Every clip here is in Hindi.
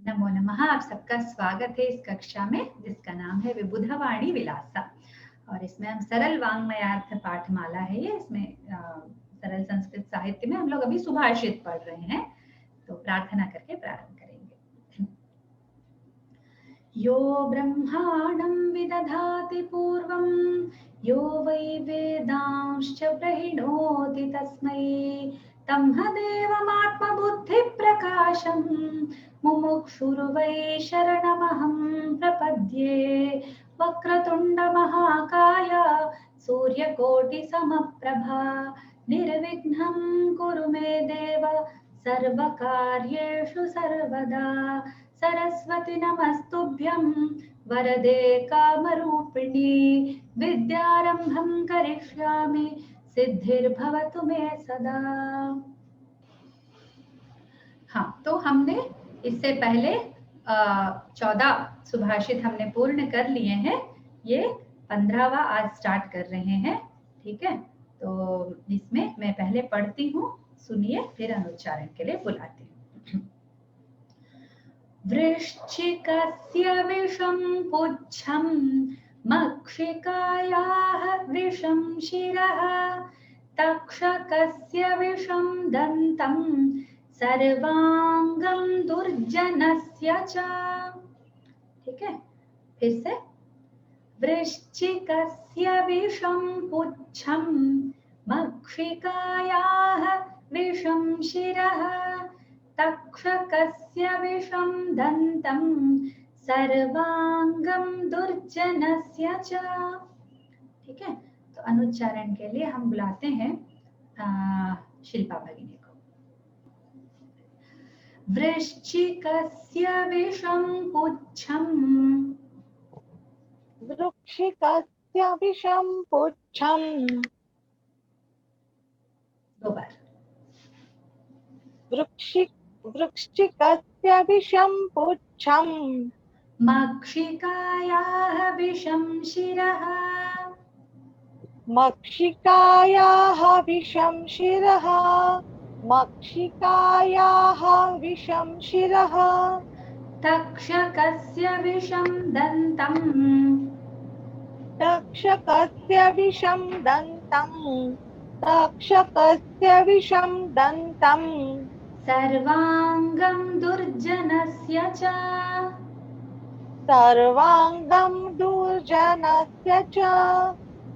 नमो नमः। आप सबका स्वागत है इस कक्षा में जिसका नाम है विबुधवाणी विलासा। और इसमें हम सरल वाङ्मयार्थ पाठमाला है ये। इसमें सरल संस्कृत साहित्य में हम लोग अभी सुभाषित पढ़ रहे हैं। तो प्रार्थना करके प्रारंभ करेंगे। यो ब्रह्माणं विदधाति पूर्वं यो वै वेदांश्च प्रहिणोति तस्मै तम्हदेवमात्मबुद्धिप्रकाशं मुमुक्षुर्वै शरणमहं प्रपद्ये। वक्रतुण्डमहाकाय सूर्यकोटिसमप्रभा निर्विघ्नं कुरु मे देव सर्वकार्येषु सर्वदा। सरस्वती नमस्तुभ्यं वरदे कामरूपिणी विद्यारंभं करिष्यामि सिद्धिर्भवतु मे सदा। हाँ, तो हमने इससे पहले 14 सुभाषित हमने पूर्ण कर लिए हैं। ये 15वां आज स्टार्ट कर रहे हैं। ठीक है, तो इसमें मैं पहले पढ़ती हूँ, सुनिए, फिर अनुच्चारण के लिए बुलाती हूँ। वृश्चिकस्य विषं पुच्छं मक्षिकायाः विषं शिरः तक्षकस्य विषं दन्तं सर्वांगं दुर्जनस्य च। ठीक है, फिर से। वृश्चिकस्य विषं पुच्छं मक्षिकायाः विषं शिरः तक्षकस्य विषं दन्तं सर्वांगं दुर्जनस्य च। ठीक है, तो अनुच्चारण के लिए हम बुलाते हैं शिल्पा भगिनी को। वृश्चिकस्य विषं पुच्छं वृश्चिकस्य विषं पुच्छं। दो बार। वृश्चिकस्य विषं पुच्छं मक्षिकायाः विषं शिरः मक्षिकायाः विषं शिरः मक्षिकायाः विषं शिरः तक्षकस्य विषं दन्तं तक्षकस्य विषं दन्तं तक्षकस्य विषं दन्तं सर्वांगं दुर्जनस्य च सर्वांगं दुर्जनस्य च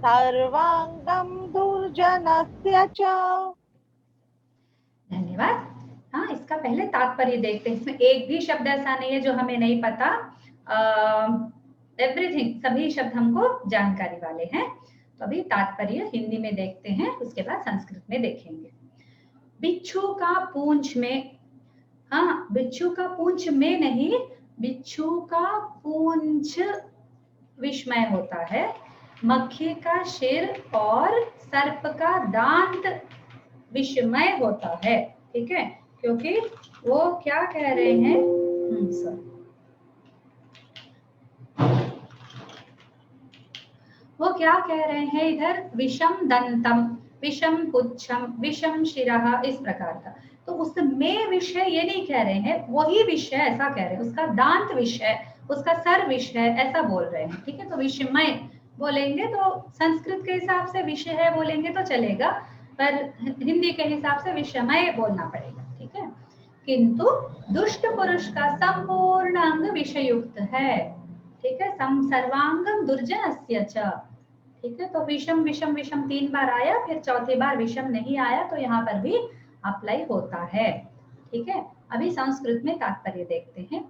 सर्वांगं दुर्जनस्य च। धन्यवाद। हाँ, इसका पहले तात्पर्य देखते हैं। इसमें एक भी शब्द ऐसा नहीं है जो हमें नहीं पता। एवरीथिंग, सभी शब्द हमको जानकारी वाले हैं। तो अभी तात्पर्य हिंदी में देखते हैं, उसके बाद संस्कृत में देखेंगे। बिच्छू का पूंछ में, हाँ, बिच्छू का पूंछ में नहीं, बिच्छू का पूंछ विषमय होता है। मक्खी का सिर और सर्प का दांत विषमय होता है। ठीक है, क्योंकि वो क्या कह रहे हैं, वो क्या कह रहे हैं इधर, विषम दंतम, विषम पुच्छम, विषम शिरः, इस प्रकार का। तो उसमें विषय ये नहीं कह रहे हैं, वही विषय ऐसा कह रहे हैं, उसका दांत विषय, उसका सर विषय, ऐसा बोल रहे हैं। ठीक है, तो विषमय बोलेंगे तो संस्कृत के हिसाब से विषय है बोलेंगे तो चलेगा, पर हिंदी के हिसाब से विषमय बोलना पड़ेगा। ठीक है, किंतु दुष्ट पुरुष का संपूर्ण अंग विषयुक्त है। ठीक है, सर्वांगम दुर्जनस्य च। ठीक है, तो विषम विषम विषम 3 बार आया, फिर चौथी बार विषम नहीं आया, तो यहाँ पर भी अप्लाई होता है। ठीक है, अभी संस्कृत में तात्पर्य देखते हैं।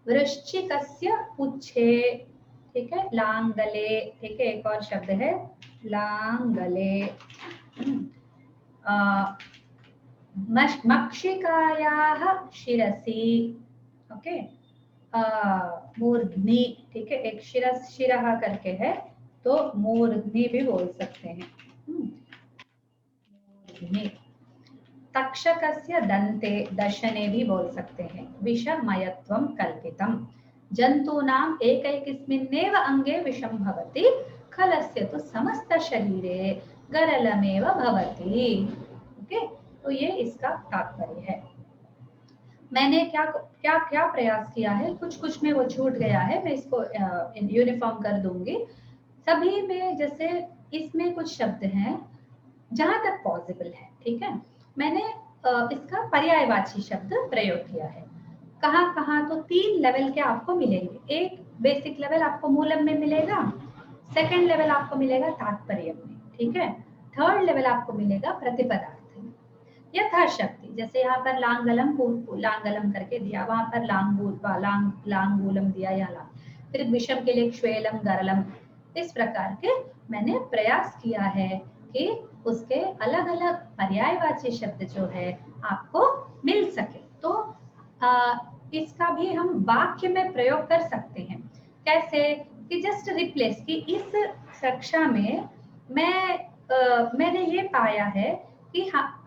वृश्चिकस्य पुच्छे, ठीक है, लांगले। ठीक है, एक और शब्द है लांगले। मक्षिकायाः शिरसि, ओके, मूर्ध्नि। ठीक है, एक शिरस शिरः करके है, तो मूर्ध्नि भी बोल सकते हैं। मूर्ध्नि। तक्षकस्य दन्ते, दशने भी बोल सकते हैं। विषमयत्वं कल्पितम्। जन्तूनाम् एकैकस्मिन्नेव अंगे विषं भवति, खलस्य तु समस्त शरीरे गरलमेव भवति। ओके, तो ये इसका तात्पर्य है। मैंने क्या क्या क्या प्रयास किया है, कुछ कुछ में वो छूट गया है, मैं इसको यूनिफॉर्म कर दूंगी। सभी में जैसे इसमें कुछ शब्द हैं जहां तक पॉसिबल है, ठीक है, मैंने इसका पर्यायवाची शब्द प्रयोग किया है। कहाँ कहाँ तो 3 लेवल के आपको मिलेंगे। एक बेसिक लेवल आपको मूलम में मिलेगा, सेकंड लेवल आपको मिलेगा तात्पर्य में, ठीक है, थर्ड लेवल आपको मिलेगा प्रतिपदार्थ में। यथाशक्ति, जैसे यहाँ पर लांगलम लांगलम करके दिया, वहां पर लांगूलम दिया या लांग, फिर विषम के लिए श्वेलम गरलम, इस प्रकार के मैंने प्रयास किया है कि उसके अलग अलग पर्यायवाची शब्द जो है आपको मिल सके। तो इसका भी हम वाक्य में प्रयोग कर सकते हैं। कैसे कि जस्ट रिप्लेस, कि इस कक्षा में मैंने ये पाया है कि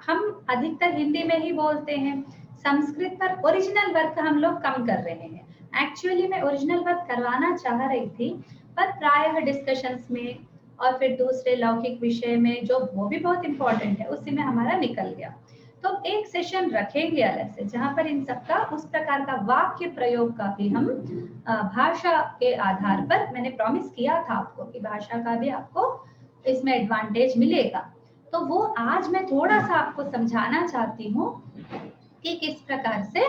हम अधिकतर हिंदी में ही बोलते हैं, संस्कृत पर ओरिजिनल वर्क हम लोग कम कर रहे हैं। एक्चुअली मैं ओरिजिनल वर्क करवाना चाह रही थी, पर प्रायः डिस्कशंस में और फिर दूसरे लौकिक विषय में, जो वो भी बहुत इंपॉर्टेंट है, उसी में हमारा निकल गया। तो एक सेशन रखेंगे अलग से जहां पर इन सबका उस प्रकार का वाक्य प्रयोग का भी हम भाषा के आधार पर, मैंने प्रॉमिस किया था आपको कि भाषा का भी आपको इसमें एडवांटेज मिलेगा। तो वो आज मैं थोड़ा सा आपको समझाना चाहती हूँ कि किस प्रकार से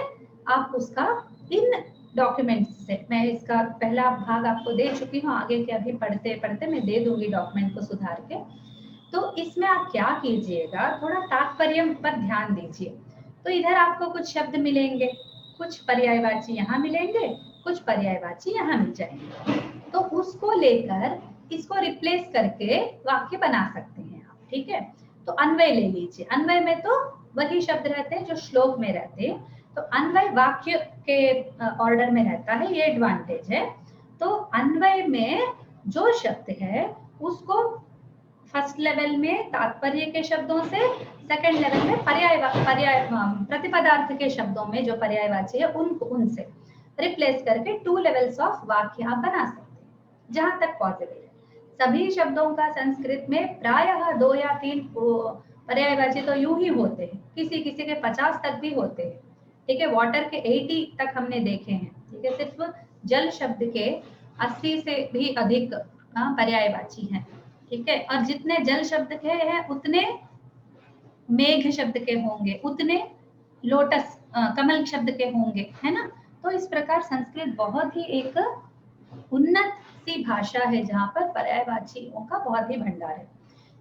आप उसका इन डॉक्यूमेंट्स से, मैं इसका पहला भाग आपको दे चुकी हूँ, आगे के अभी पढ़ते पढ़ते मैं दे दूंगी डॉक्यूमेंट को सुधार के। तो इसमें आप क्या कीजिएगा, थोड़ा तात्पर्य पर ध्यान दीजिए। तो इधर आपको कुछ शब्द मिलेंगे, कुछ पर्यायवाची यहाँ मिलेंगे, कुछ पर्यायवाची यहाँ मिल जाएंगे। तो उसको लेकर इसको रिप्लेस करके वाक्य बना सकते हैं आप, ठीक है। तो अन्वय ले लीजिए। अन्वय में तो वही शब्द रहते हैं जो श्लोक में रहते हैं, तो अन्वय वाक्य के ऑर्डर में रहता है, ये एडवांटेज है। तो अन्वय में जो शब्द है उसको फर्स्ट लेवल में तात्पर्य के शब्दों से, सेकंड लेवल में प्रतिपदार्थ के शब्दों में जो पर्यायवाची है उनसे रिप्लेस करके 2 लेवल्स ऑफ वाक्य आप बना सकते हैं जहां तक पॉसिबल है। सभी शब्दों का संस्कृत में प्रायः 2 या 3 पर्यायवाची तो यूं ही होते हैं, किसी किसी के 50 तक भी होते हैं, ठीक है। वाटर के 80 तक हमने देखे हैं, ठीक है। सिर्फ जल शब्द के 80 से भी अधिक पर्यायवाची हैं, ठीक है। और जितने जल शब्द के हैं उतने मेघ शब्द के होंगे, उतने लोटस कमल शब्द के होंगे, है ना। तो इस प्रकार संस्कृत बहुत ही एक उन्नत सी भाषा है जहाँ पर पर्यायवाचियों का बहुत ही भंडार है।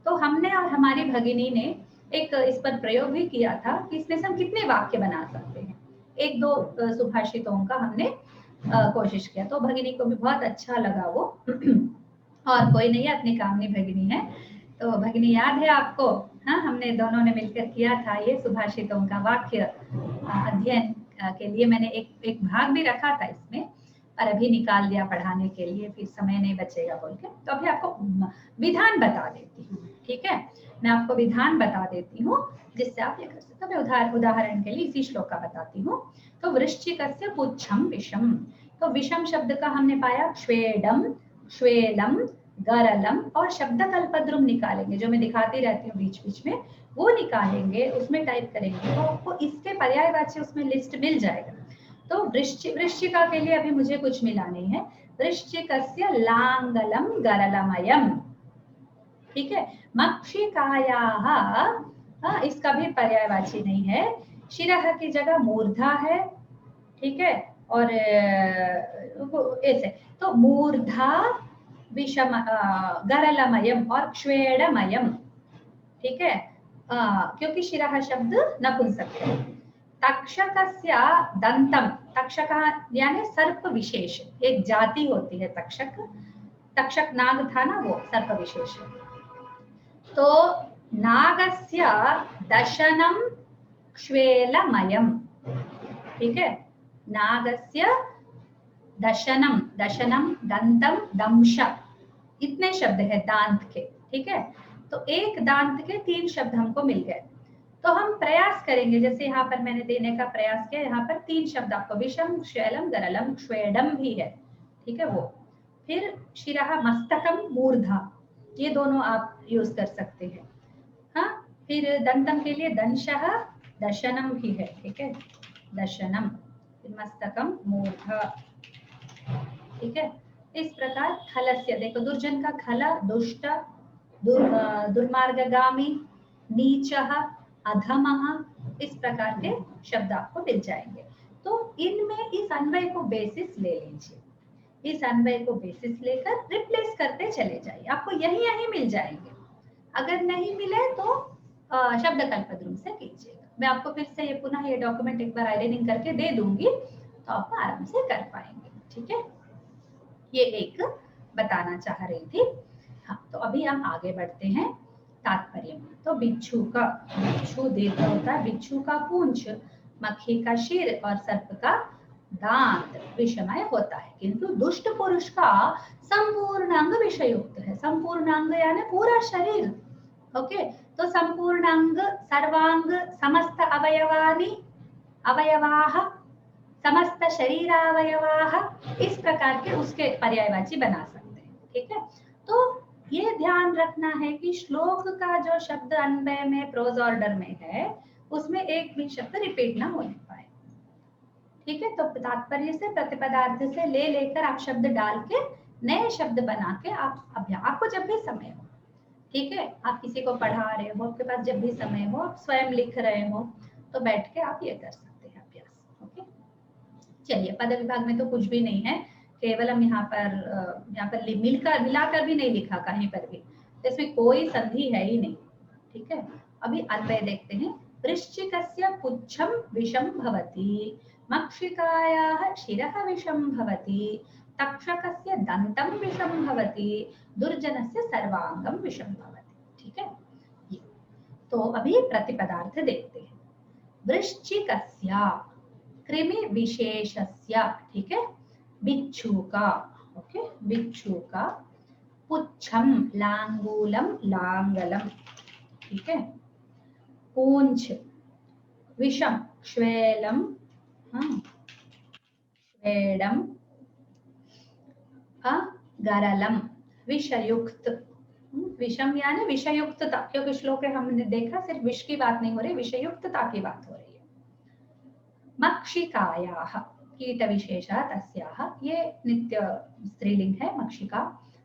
तो हमने और हमारी भगिनी ने एक इस पर प्रयोग भी किया था कि इसमें से हम कितने वाक्य बना सकते हैं। 1-2 सुभाषितों का हमने कोशिश किया, तो भगिनी को भी बहुत अच्छा लगा वो। और कोई नहीं है, अपनी कामनी भगिनी है। तो भगिनी याद है आपको, हाँ, हमने दोनों ने मिलकर किया था ये सुभाषितों का वाक्य अध्ययन के लिए। मैंने एक भाग भी रखा था इसमें, पर अभी निकाल दिया पढ़ाने के लिए, फिर समय नहीं बचेगा बोल के। तो अभी आपको विधान बता देती हूँ, ठीक है। मैं आपको विधान बता देती हूँ जिससे आप ये कर सकते हो। मैं उदाहरण के लिए इसी श्लोक का बताती हूँ। तो वृश्चिकस्य पुच्छम विषम, तो विषम शब्द का हमने पाया श्वेडम, श्वेलम, गरलम, और शब्द कल्पद्रुम निकालेंगे, जो मैं दिखाती रहती हूँ बीच बीच में, वो निकालेंगे, उसमें टाइप करेंगे तो आपको इसके पर्यायवाची उसमें लिस्ट मिल जाएगा। तो वृश्चिका के लिए अभी मुझे कुछ मिला नहीं है। वृश्चिकस्य लांगलम गरलमयम, ठीक है। मक्षिकायाः, इसका भी पर्यायवाची नहीं है। शिरः की जगह मूर्धा है, ठीक है। और ऐसे तो मूर्धा विषम गरलमयम और क्ष्वेडमयम, ठीक है, क्योंकि शिरः शब्द नपुंसक है। तक्षकस्य दंतम, तक्षक यानी सर्प विशेष, एक जाति होती है तक्षक, तक्षक नाग था ना, वो सर्प विशेष। तो नागस्य दशनम क्ष्वेलमयम, ठीक है। नागस्य दशनम, दशनम, दंतम, दंश, इतने शब्द है दांत के, ठीक है। तो एक दांत के 3 शब्द हमको मिल गए। तो हम प्रयास करेंगे, जैसे यहाँ पर मैंने देने का प्रयास किया, यहाँ पर 3 शब्द आपको विषम, शैलम, गरलम, श्वेडम भी है, ठीक है वो। फिर शिरः, मस्तकम, मूर्धा, ये दोनों आप यूज कर सकते हैं, हाँ। फिर दंतम के लिए दंशः, दशनम भी है, ठीक है। दशनम, मस्तकम मूर्ध, ठीक है। इस प्रकार खलस्य, देखो दुर्जन का खल दुष्ट, दुर्मार्गगामी, नीचः, अधमः, इस प्रकार के शब्द आपको मिल जाएंगे। तो इनमें इस अन्वय को बेसिस ले लीजिए, इस अन्वय को बेसिस लेकर रिप्लेस करते चले जाइए, आपको यही यही मिल जाएंगे। अगर नहीं मिले तो शब्द कल्पद्रुम से कीजिएगा। मैं आपको फिर से ये पुनः ये डॉक्यूमेंट एक बार आइडेंटिंग करके दे दूंगी, तो आप आराम से कर पाएंगे, ठीक है। ये एक बताना चाह रही थी। हाँ, तो अभी हम आगे बढ़ते हैं तात्पर्य में। तो बिच्छू का, बिच्छू दीर्घ होता है, बिच्छू का पूंछ, मक्खी का शीर और सर्प का दांत विषमय होता है, किंतु दुष्ट पुरुष का संपूर्ण अंग विषयुक्त है। संपूर्ण अंग यानी पूरा शरीर, ओके। तो संपूर्ण अंग, सर्वांग, समस्त अवयवानि, अवयवाः, समस्त शरीरावयवाः, इस प्रकार के उसके पर्यायवाची बना सकते हैं, ठीक है। तो ये ध्यान रखना है कि श्लोक का जो शब्द अन्वय में प्रोज ऑर्डर में है, उसमें एक भी शब्द रिपीट ना होने पाए, ठीक है। तो तात्पर्य से, प्रतिपदार्थ से ले लेकर आप शब्द डाल के नए शब्द बना के आप अभ्यास, आपको जब भी समय हो, ठीक है, आप किसी को पढ़ा रहे हो, आपके पास जब भी समय हो, आप स्वयं लिख रहे हो, तो बैठ के आप ये कर सकते हैं अभ्यास, ओके। चलिए, पद विभाग में तो कुछ भी नहीं है, केवल हम यहाँ पर मिलाकर भी नहीं लिखा कहीं पर भी, तो इसमें कोई संधि है ही नहीं, ठीक है। अभी अन्वय देखते हैं। वृश्चिकस्य पुच्छं विषं भवति, मक्षिकायाः शिरः विषं भवति, तक्षकस्य दंतं विषं भवति, दुर्जनस्य सर्वांगं विषं भवति, ठीक है। ये तो अभी प्रतिपदार्थ देखते हैं। वृश्चिकस्य, कृमि विशेषस्य, ठीक है, बिच्छू का, ओके, बिच्छू का, पुच्छम, लांगूलम, लांगलम, ठीक है, पूंछ, विषम, श्वेलम, श्वेडम, गरलम, विषयुक्त, विषम यानी विषयुक्तता, क्योंकि श्लोक में हमने देखा सिर्फ विष की बात नहीं हो रही, विषयुक्तता की बात हो रही है। मक्षिकायाः, कीट विशेषः तस्याः, ये नित्य स्त्रीलिंग है, मक्षिका,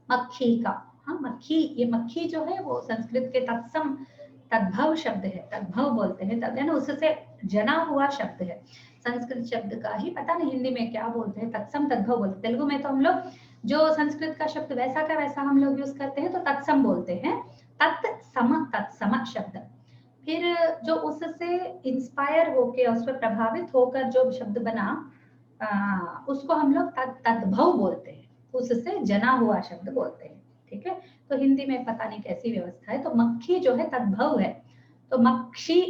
मक्खी का, हाँ मक्खी, ये मक्खी जो है वो संस्कृत के तत्सम तद्भव शब्द है, तद्भव बोलते हैं, तद ना उससे जना हुआ शब्द है। संस्कृत शब्द का ही पता नहीं हिंदी में क्या बोलते हैं, तत्सम तद्भव बोलते हैं। तेलुगु में तो हम लोग जो संस्कृत का शब्द वैसा का वैसा हम लोग यूज करते हैं, तो तत्सम बोलते हैं, तत्सम शब्द। फिर जो उससे इंस्पायर होके, उस पर प्रभावित होकर जो शब्द बना, उसको हम लोग तद्भव बोलते हैं, उससे जना हुआ शब्द बोलते हैं, ठीक है। तो हिंदी में पता नहीं कैसी व्यवस्था है। तो मक्खी जो है तद्भव है, तो मक्षी,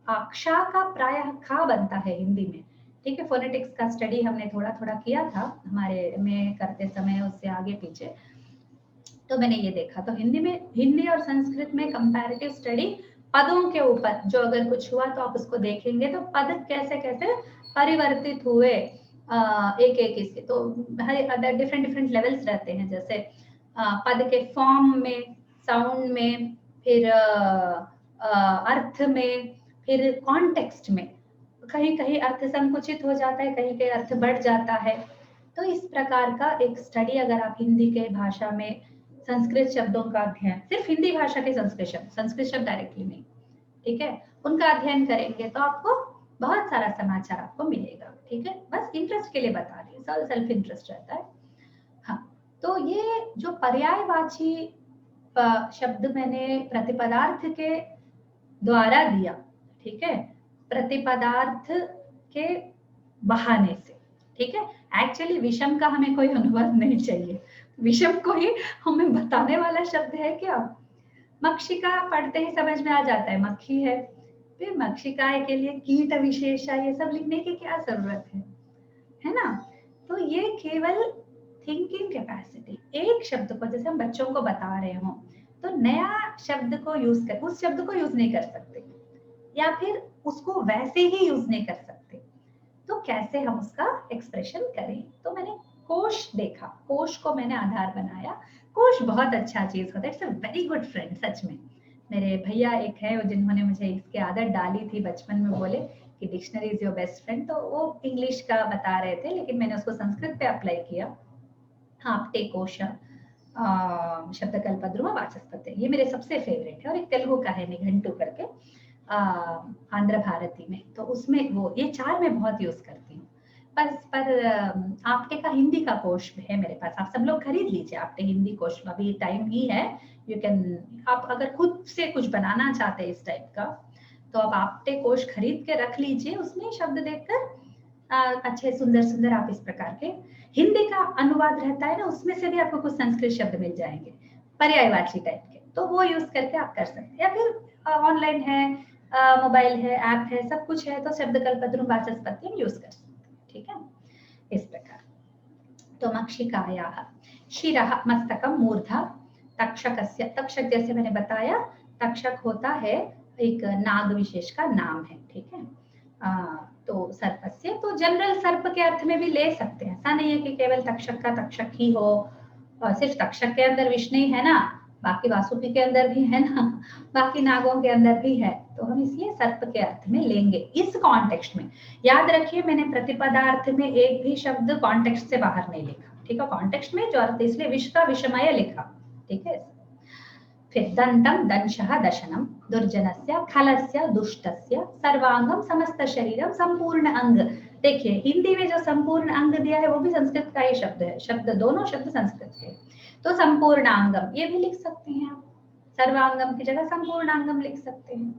अक्षा का प्रायः खा बनता है हिंदी में, ठीक है। फोनेटिक्स का स्टडी हमने थोड़ा थोड़ा किया था हमारे में करते समय, उससे आगे पीछे तो मैंने ये देखा। तो हिंदी में, हिंदी और संस्कृत में कंपैरेटिव स्टडी पदों के ऊपर जो अगर कुछ हुआ तो आप उसको देखेंगे, तो पद कैसे कैसे परिवर्तित हुए एक एक इसके, तो हर डिफरेंट डिफरेंट लेवल्स रहते हैं, जैसे पद के फॉर्म में, साउंड में, फिर अर्थ में, फिर कॉन्टेक्स्ट में, कहीं कहीं अर्थ संकुचित हो जाता है, कहीं कहीं अर्थ बढ़ जाता है। तो इस प्रकार का एक स्टडी अगर आप हिंदी के भाषा में संस्कृत शब्दों का अध्ययन, सिर्फ हिंदी भाषा के संस्कृत शब्द डायरेक्टली नहीं, ठीक है, उनका अध्ययन करेंगे तो आपको बहुत सारा समाचार आपको मिलेगा, ठीक है। बस इंटरेस्ट के लिए बता रही हूँ, सेल्फ इंटरेस्ट रहता है। हाँ, तो ये जो पर्यायवाची शब्द मैंने प्रतिपदार्थ के द्वारा दिया, ठीक है, प्रतिपदार्थ के बहाने से, ठीक है। एक्चुअली विषम का हमें कोई अनुवाद नहीं चाहिए, विषम को ही हमें बताने वाला शब्द है क्या। मक्षिका पढ़ते ही समझ में आ जाता है मक्खी है, फिर मक्षिकाएं के लिए कीट विशेषा, ये सब लिखने की क्या जरूरत है ना। तो ये केवल थिंकिंग कैपेसिटी, एक शब्द को जैसे हम बच्चों को बता रहे हो, तो नया शब्द को यूज कर, उस शब्द को यूज नहीं कर सकते, या फिर उसको वैसे ही यूज नहीं कर सकते, तो कैसे हम उसका एक्सप्रेशन करें। तो मैंने कोश देखा, कोश को मैंने आधार बनाया। कोश बहुत अच्छा चीज होता है, it's a very good friend, सच में मेरे भैया एक है जिन्होंने मुझे इसकी आदत डाली थी बचपन में, बोले कि dictionary is your best friend, तो वो इंग्लिश का बता रहे थे लेकिन मैंने उसको संस्कृत पे अप्लाई किया। आपटे कोश शब्दकल्पद्रुम वाचस्पति, ये मेरे सबसे फेवरेट है। और एक तेलुगु का है निघंटु करके आंध्र भारती में, तो उसमें वो ये 4 मैं बहुत यूज करती हूँ। पर आपटे का हिंदी का कोश है मेरे पास, आप सब लोग खरीद लीजिए आपटे हिंदी कोश, अभी टाइम ही है। यू कैन, आप अगर खुद से कुछ बनाना चाहते हैं इस टाइप का, तो आप आपटे कोश खरीद के रख लीजिए, उसमें शब्द देखकर अच्छे सुंदर सुंदर आप इस प्रकार के हिंदी का अनुवाद रहता है ना, उसमें से भी आपको कुछ संस्कृत शब्द मिल जाएंगे पर्यायवाची टाइप के, तो वो यूज करके आप कर सकते हैं। या फिर ऑनलाइन है, मोबाइल है, ऐप है, सब कुछ है, तो शब्दकल्पद्रुम वाचस्पति यूज कर सकते हैं। ठीक है, इस प्रकार। तो मक्षिकायाः शिरः मस्तकं मूर्धा तक्षकस्य, तक्षक जैसे मैंने बताया, तक्षक होता है एक नाग विशेष का नाम है। ठीक है, तो सर्पस्य तो जनरल सर्प के अर्थ में भी ले सकते हैं, ऐसा नहीं है कि केवल तक्षक का तक्षक ही हो, और सिर्फ तक्षक के अंदर विष्णु ही है ना, बाकी वासुकी के अंदर भी है ना, बाकी नागों के अंदर भी है, तो हम इसलिए सर्प के अर्थ में लेंगे इस कॉन्टेक्स्ट में। याद रखिए मैंने प्रतिपदार्थ में एक भी शब्द कॉन्टेक्स्ट से बाहर नहीं लिखा, ठीक है, कॉन्टेक्स्ट में जो अर्थ, इसलिए विष का विषमय लिखा। ठीक है, फिर दंतम दंशः दशनम, दुर्जनस्य खलस्य दुष्टस्य, सर्वांगम समस्त शरीरम, संपूर्ण अंग। देखिए हिंदी में जो संपूर्ण अंग दिया है वो भी संस्कृत का ही शब्द है, शब्द दोनों शब्द संस्कृत के, तो संपूर्णांगम ये भी लिख सकते हैं आप, सर्वांगम की जगह संपूर्णांगम लिख सकते हैं।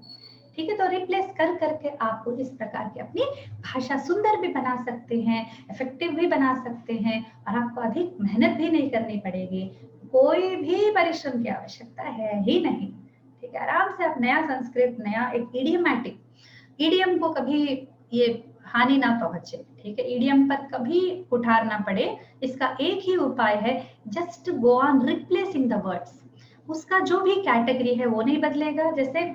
ठीक है, तो रिप्लेस कर करके आप इस प्रकार की अपनी भाषा सुंदर भी बना सकते हैं, इफेक्टिव भी बना सकते हैं, और आपको अधिक मेहनत भी नहीं करनी पड़ेगी, कोई भी परिश्रम की आवश्यकता है ही नहीं। ठीक है, आराम से आप नया संस्कृत, नया एक इडियमैटिक, इडियम को कभी ये हानि ना पहुंचे। ठीक है, इडियम पर कभी कुठार ना पड़े, इसका एक ही उपाय है, just go on replacing the words, उसका जो भी कैटेगरी है वो नहीं बदलेगा। जैसे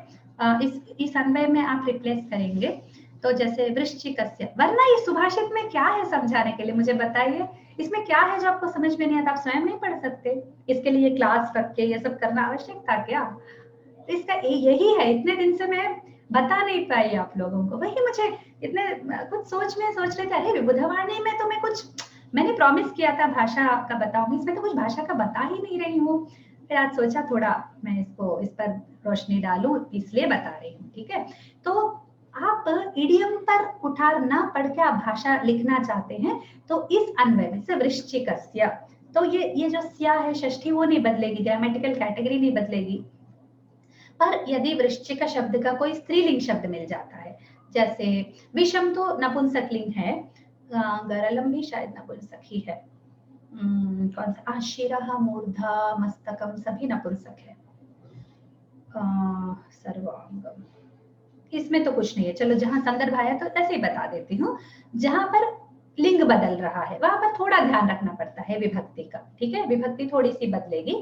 इस अन्वय में आप रिप्लेस करेंगे, तो जैसे वृश्चिकस्य, वरना ये सुभाषित में क्या है समझाने के लिए, मुझे बताइए इसमें क्या है जो आपको समझ में नहीं आता, आप स्वयं नहीं पढ़ सकते, इसके लिए क्लास रख के ये सब करना आवश्यक था क्या? इसका यही है, इतने दिन से मैं बता नहीं पाई आप लोगों को, वही मुझे इतने कुछ सोच रहे थे, अरे विबुधवाणी में तो मैं कुछ, मैंने प्रॉमिस किया था भाषा का बताऊंगी, इसमें तो कुछ भाषा का बता ही नहीं रही हूँ। फिर आज सोचा थोड़ा मैं इसको इस पर रोशनी डालूं, इसलिए बता रही हूँ। ठीक है, तो आप इडियम पर कुठार ना पढ़ के आप भाषा लिखना चाहते हैं, तो इस अन्वय में से वृश्चिकस्य, तो ये जो स्या है षष्ठी वो नहीं बदलेगी, ग्रामेटिकल कैटेगरी नहीं बदलेगी, पर यदि वृश्चिक शब्द का कोई स्त्रीलिंग शब्द मिल जाता है, जैसे विषम तो नपुंसक लिंग है, गरलम भी शायद नपुंसक ही है, कौन सा, शिरः मूर्धा मस्तकम सभी नपुंसक है, सर्वांगम इसमें तो कुछ नहीं है, चलो जहां संदर्भ आया तो ऐसे ही बता देती हूँ, जहां पर लिंग बदल रहा है वहां पर थोड़ा ध्यान रखना पड़ता है विभक्ति का। ठीक है, विभक्ति थोड़ी सी बदलेगी,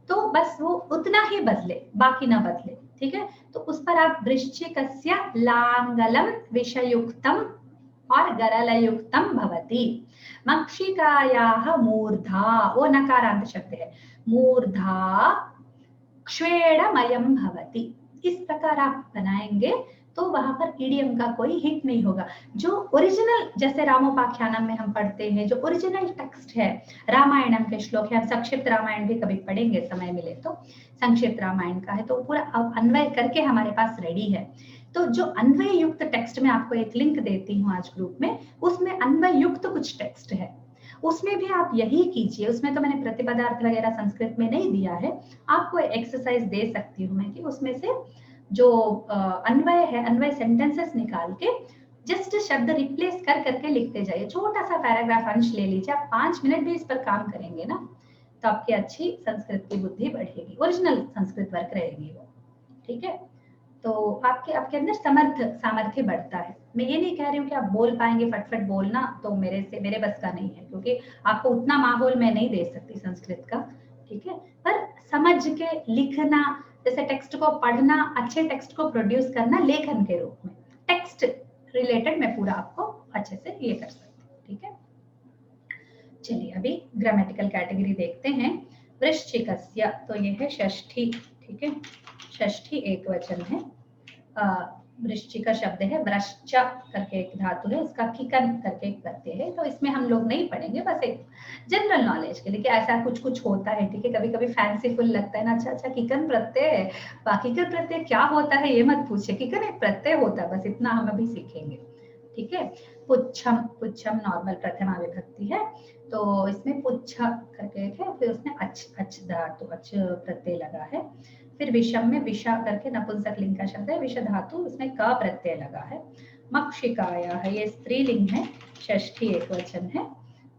तो बस वो उतना ही बदले, बाकी ना बदले। ठीक है, तो उस पर आप वृश्चिकस्य लांगलम विषयुक्तम और गरलयुक्तम भवति, मक्षिकायाः मूर्धा, वो नकारांत शब्द है, मूर्धा क्ष्वेणमयम भवति, इस प्रकार आप बनाएंगे तो वहां पर ईडियम का कोई हिट नहीं होगा। जो ओरिजिनल, जैसे रामोपाख्यानम में हम पढ़ते हैं, जो ओरिजिनल टेक्स्ट है, रामायणम के श्लोक है, हम संक्षिप्त रामायण भी कभी पढ़ेंगे समय मिले तो, संक्षिप्त रामायण का है, तो पूरा अन्वय करके हमारे पास रेडी है। तो जो अन्वय युक्त टेक्स्ट में आपको एक लिंक देती हूँ आज ग्रुप में, उसमें अन्वय युक्त कुछ टेक्स्ट है, उसमें भी आप यही कीजिए। उसमें तो मैंने प्रतिपदार्थ वगैरह संस्कृत में नहीं दिया है, आपको एक्सरसाइज दे सकती हूँ मैं कि उसमें से जो अन्वय है, अन्वय सेंटेंसेस निकाल के जस्ट शब्द रिप्लेस कर करके लिखते जाइए, छोटा सा पैराग्राफ अंश ले लीजिए, आप 5 मिनट भी इस पर काम करेंगे ना, तो आपकी अच्छी संस्कृत की बुद्धि बढ़ेगी, ओरिजिनल संस्कृत वर्क रहेगी वो। ठीक है, तो आपके अंदर सामर्थ्य बढ़ता है। मैं ये नहीं कह रही हूँ कि आप बोल पाएंगे, फटफट बोलना तो मेरे बस का नहीं है, क्योंकि आपको उतना माहौल मैं नहीं दे सकती संस्कृत का। ठीक है, पर समझ के लिखना, जैसे टेक्स्ट को पढ़ना, अच्छे टेक्स्ट को प्रोड्यूस करना लेखन के रूप में, टेक्स्ट रिलेटेड मैं पूरा आपको अच्छे से ये कर सकती हूँ। ठीक है, चलिए अभी ग्रामेटिकल कैटेगरी देखते हैं। वृश्चिकस्य, तो ये है षष्ठी। ठीक है। षष्ठी एक वचन है। वृश्चि का शब्द है, वृश्च करके एक धातु है, इसका किकन करके एक प्रत्यय है। तो इसमें हम लोग नहीं पढ़ेंगे, बस एक जनरल नॉलेज के लिए कि ऐसा कुछ कुछ होता है। ठीक है, कभी कभी फैंसीफुल लगता है ना, अच्छा अच्छा किकन प्रत्यय है, बाकी का प्रत्यय क्या होता है ये मत पूछे, किकन एक प्रत्यय होता है, बस इतना हम अभी सीखेंगे। ठीक है। पुच्छम, पुच्छम नॉर्मल प्रथमा विभक्ति है, तो इसमें पुच्छ करके एक है, फिर उसमें अच धातु अच प्रत्यय लगा है। फिर विषम में विषा करके नपुंसक लिंग का शब्द है, विष धातु, उसमें क प्रत्यय लगा है। मक्षिकाया है, ये स्त्रीलिंग है, षष्ठी एक वचन है।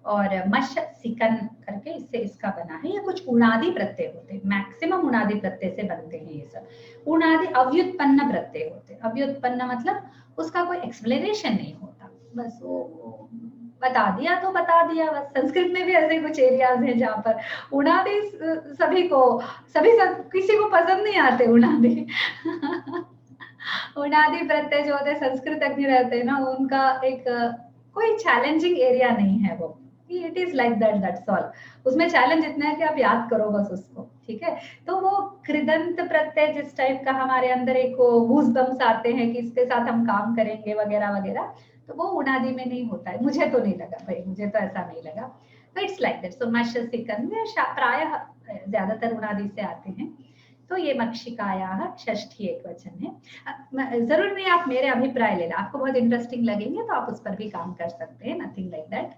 और मश सिकन करके इससे इसका बना है। ये कुछ उणादि प्रत्यय होते हैं, मैक्सिमम उणादि प्रत्यय से बनते हैं ये सब। उणादि अव्युत्पन्न प्रत्यय होते हैं। अव्युत्पन्न मतलब उसका कोई एक्सप्लेनेशन नहीं होता, बस वो बता दिया तो बता दिया बस। संस्कृत में भी ऐसे कुछ एरियाज हैं जहाँ पर उणादि किसी को पसंद नहीं आते उणादि। उणादि प्रत्यय जो होते हैं संस्कृतज्ञ रहते हैं ना, उनका एक कोई चैलेंजिंग एरिया नहीं है वो, it is like that, that's all. उसमें चैलेंज इतना है कि आप याद करो बस उसको। ठीक है, तो वो कृदंत प्रत्यय जिस टाइप का हमारे अंदर एक गूज बम्स आते हैं कि इसके साथ हम काम करेंगे वगैरह वगैरह, तो वो उणादि में नहीं होता है। मुझे तो नहीं लगा भाई, मुझे तो ऐसा नहीं लगा। तो इट्स लाइक दैट। सो मश सिकन प्रायः ज्यादातर उणादि से आते हैं। तो ये मक्षिकाया षष्ठी एक वचन है। जरूर नहीं आप मेरे अभिप्राय लेना, आपको बहुत इंटरेस्टिंग लगेंगे तो आप उस पर भी काम कर सकते हैं, नथिंग लाइक दैट।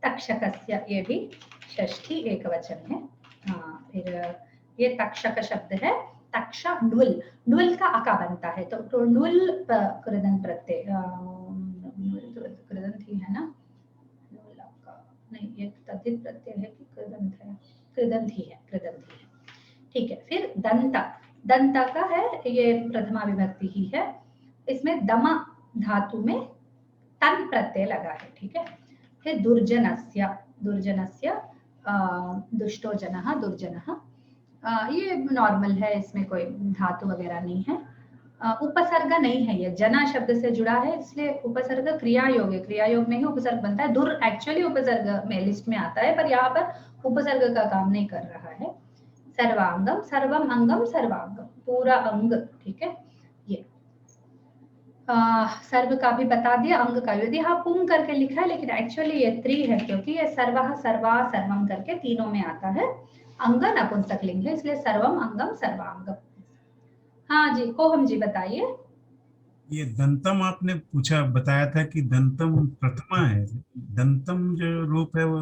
तक्षकस्य, ये भी षष्ठी एक वचन है। हाँ, फिर ये तक्षक शब्द है, तक्ष नुल, नुल का अका बनता है, तो नुल कृदंत प्रत्यय, कृदंत ही है ना, नुल अका नहीं, ये तद्धित प्रत्यय है कि कृदंत है, कृदंत ही है, कृदंत ही है। ठीक है। फिर दंत, दंत का है, ये प्रथमा विभक्ति ही है, इसमें दमा धातु में तन प्रत्यय लगा है। ठीक है। फिर दुर्जनस्य, दुर्जनस्य दुष्टो जनः, दुर्जनः, ये नॉर्मल है, इसमें कोई धातु वगैरह नहीं है। उपसर्ग नहीं है, ये जना शब्द से जुड़ा है, इसलिए उपसर्ग क्रिया योग है, क्रिया योग में ही उपसर्ग बनता है। दुर एक्चुअली उपसर्ग में लिस्ट में आता है, पर यहाँ पर उपसर्ग का काम नहीं कर रहा है। सर्वांगम, सर्वम अंगम सर्वांगम, पूरा अंग। ठीक है। ये सर्व का भी बता दिया, अंग का भी। यहाँ पुंग करके लिखा है, लेकिन एक्चुअली ये त्रि है, क्योंकि ये सर्वः सर्वा सर्वम करके तीनों में आता है। अंग नपुंसक लिंग है, इसलिए सर्वम अंगम सर्वांगम। हाँ जी, कोहम जी बताइए। ये दंतम आपने पूछा, बताया था कि दंतम प्रथमा है, दंतम जो रूप है वो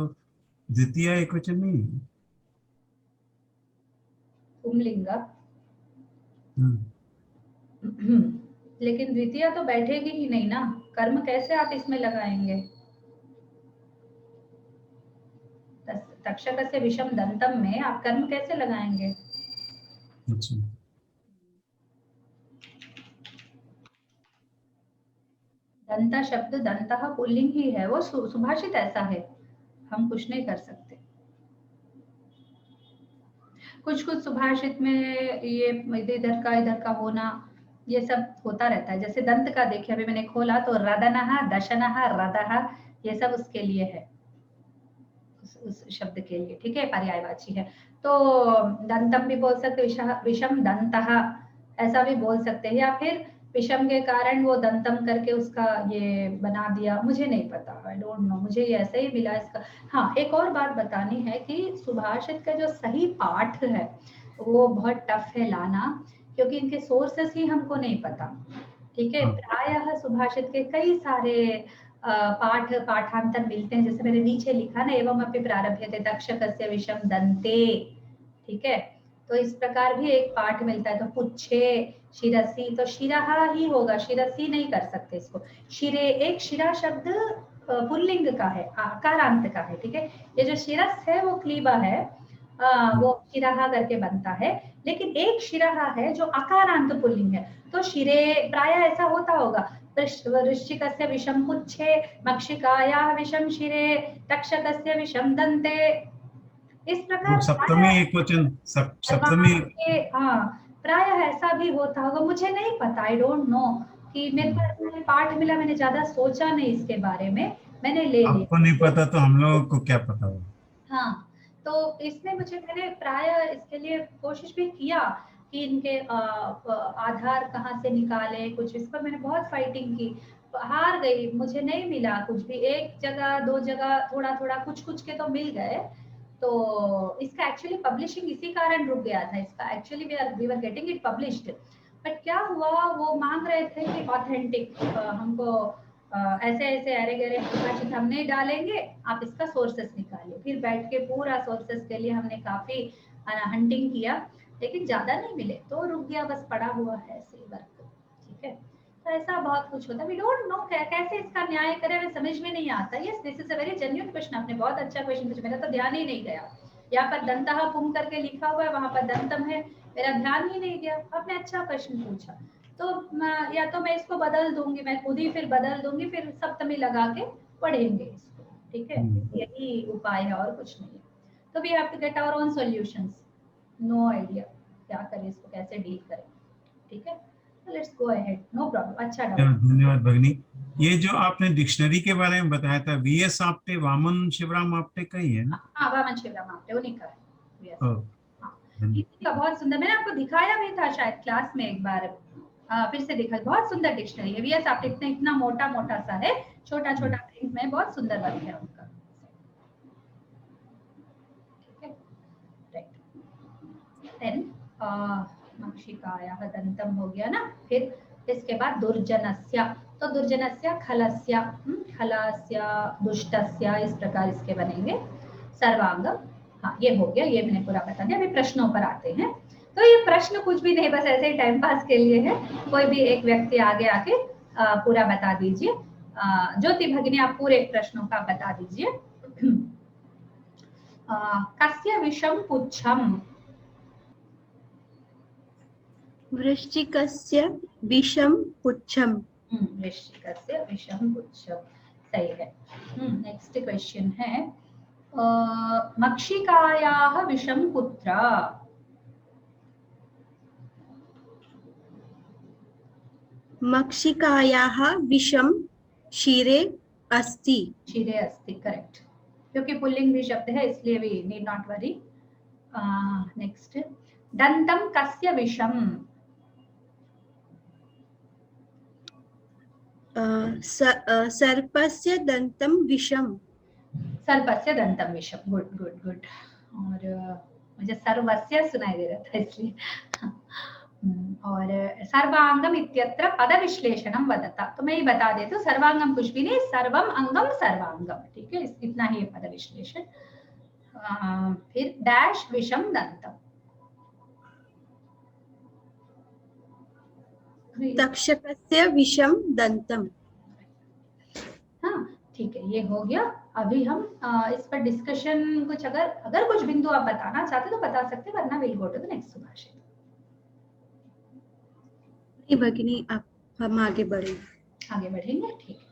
द्वितीय एकवचन नहीं है। पुंलिंग। लेकिन द्वितीय तो बैठेगी ही नहीं ना, कर्म कैसे आप इसमें लगाएंगे। तक्षक से विषम दंतम में आप कर्म कैसे लगाएंगे। अच्छा। दंता शब्द, दंतः पुल्लिंग ही है, वो सुभाषित ऐसा है, हम कुछ नहीं कर सकते। कुछ कुछ सुभाषित में ये इधर का होना, ये सब होता रहता है। जैसे दंत का देखिए, अभी मैंने खोला तो रदनः, दशनः, रदः, ये सब उसके लिए है, उस शब्द के लिए। ठीक है, पर्यायवाची है। तो दंतम भी बोल सकते, विषम दंतः ऐसा भी बोल सकते हैं, या फिर विषम के कारण वो दंतम करके उसका ये बना दिया, मुझे नहीं पता, आई डोंट नो, मुझे ये ऐसे ही मिला इसका। हाँ, एक और बात बतानी है कि सुभाषित का जो सही पाठ है वो बहुत टफ है लाना, क्योंकि इनके सोर्सेस ही हमको नहीं पता। ठीक है, प्रायः सुभाषित के कई सारे पाठांतर मिलते हैं, जैसे मैंने नीचे लिखा ना, एवं अपि प्रारभ्यते तक्षकस्य विषम दंते। ठीक है, तो इस प्रकार भी एक पाठ मिलता है। तो पुच्छे, शिरसी, तो शिरहा ही होगा, शिरसी नहीं कर सकते इसको। शिरे, एक शिरा शब्द पुल्लिंग का है, आकारांत का है। ठीक है, ये जो शिरस है वो क्लीबा है, वो शिरहा करके बनता है, लेकिन एक शिरहा है जो आकारांत पुल्लिंग है। तो शिरे प्राय ऐसा होता होगा, वृश्चिकस्य विषम पुच्छे, मक्षिकायाः विषम शिरे, तक्षकस्य विषम दंते, इस प्रकार सप्तमी एकवचन, सप्तमी। हाँ, प्राय ऐसा भी होता होगा, मुझे नहीं पता, आई डोंट नो, कि मेरे को पाठ मिला, मैंने ज्यादा सोचा नहीं इसके बारे में, मैंने ले लिया। आपको नहीं पता तो हम लोगों को क्या पता होगा। हाँ, तो इसमें मैंने प्राय इसके लिए कोशिश भी किया कि इनके आधार कहाँ से निकाले, कुछ इस पर मैंने बहुत फाइटिंग की, हार गई, मुझे नहीं मिला कुछ भी, एक जगह दो जगह थोड़ा थोड़ा कुछ कुछ के तो मिल गए। तो इसका एक्चुअली पब्लिशिंग इसी कारण रुक गया था, इसका actually we were getting it published, but क्या हुआ, वो मांग रहे थे कि ऑथेंटिक हमको ऐसे ऐसे अरे गरे प्रकाशित हम नहीं डालेंगे, आप इसका सोर्सेस निकालिए। फिर बैठ के पूरा सोर्सेस के लिए हमने काफी हंटिंग किया, लेकिन ज्यादा नहीं मिले तो रुक गया, बस पड़ा हुआ है ऐसे वर्क। ठीक है, तो ऐसा बहुत कुछ होता है, वी डोंट नो कैसे इसका न्याय करें, हमें समझ में नहीं आता। Yes, this is a very genuine question, आपने बहुत अच्छा क्वेश्चन पूछा, मेरा तो ध्यान ही नहीं गया। यहाँ पर दंतः पुम करके लिखा हुआ है, वहां पर दंतम है, मेरा ध्यान ही नहीं गया। आपने अच्छा क्वेश्चन पूछा, तो या तो मैं इसको बदल दूंगी, मैं खुद ही फिर बदल दूंगी, फिर सप्तमी लगा के पढ़ेंगे इसको। ठीक है, यही उपाय है और कुछ नहीं है। तो we have to get our own solutions, no idea क्या करें इसको, कैसे डील करें। ठीक है, let's go ahead, no problem. अच्छा डाउट। धन्यवाद भगिनी। ये जो आपने डिक्शनरी के बारे में बताया था, वीएस आप्टे, वामन शिवराम आप्टे का ही है ना? हाँ, वामन शिवराम आप्टे उन्हीं का है। यस, ओह, हाँ, इसी का बहुत सुंदर, मैंने आपको दिखाया भी था शायद क्लास में एक बार, फिर से देखा, बहुत सुंदर डिक्शनरी है। वीएस आप्टे इतना मोटा मोटा सा है, छोटा छोटा प्रिंट में, बहुत सुंदर वर्क है उनका। ठीक है, राइट। देन मक्षिकायाः दंतम हो गया ना, फिर इसके बाद दुर्जनस्य, तो दुर्जनस्य खलस्य, खलस्य दुष्टस्य, इस प्रकार इसके बनेंगे सर्वांगम। हाँ, ये हो गया, ये मैंने पूरा बता दिया। अभी प्रश्नों पर आते हैं। तो ये प्रश्न कुछ भी नहीं, बस ऐसे ही टाइम पास के लिए है। कोई भी एक व्यक्ति आगे आके पूरा बता दीजिए। ज्योति भगिनी, आप पूरे प्रश्नों का बता दीजिए। कस्य विषम पुच्छम? वृश्चिकस्य विषम पुच्छम। वृश्चिकस्य विषम पुच्छम, सही है। नेक्स्ट क्वेश्चन है, मक्षिकायाः विषम कुत्र? मक्षिकायाः विषम शिरे अस्ति। शिरे अस्ति, करेक्ट, क्योंकि पुल्लिंग भी शब्द है इसलिए we need not worry. Next, दंतम कस्य विषम? सर्पस्य दंतम विषम। सर्पस्य दंतम विषम, गुड गुड गुड। और मुझे सर्वस्य सुनाई दे रहा था इसलिए। और सर्वांगम इत्यत्र पद विश्लेषणम वदता, तो मैं ये बता देती हूँ, सर्वांगम कुछ भी नहीं, सर्वम अंगम सर्वांगम। ठीक है, इतना ही पद विश्लेषण। फिर डैश विषम दंतम, तक्षकस्य विषम दंतम। हाँ, ठीक है, ये हो गया। अभी हम इस पर डिस्कशन कुछ, अगर कुछ बिंदु आप बताना चाहते तो बता सकते, वरना will go to the next सुभाषित। भगिनी, आप हम आगे बढ़े, आगे बढ़ेंगे, ठीक है।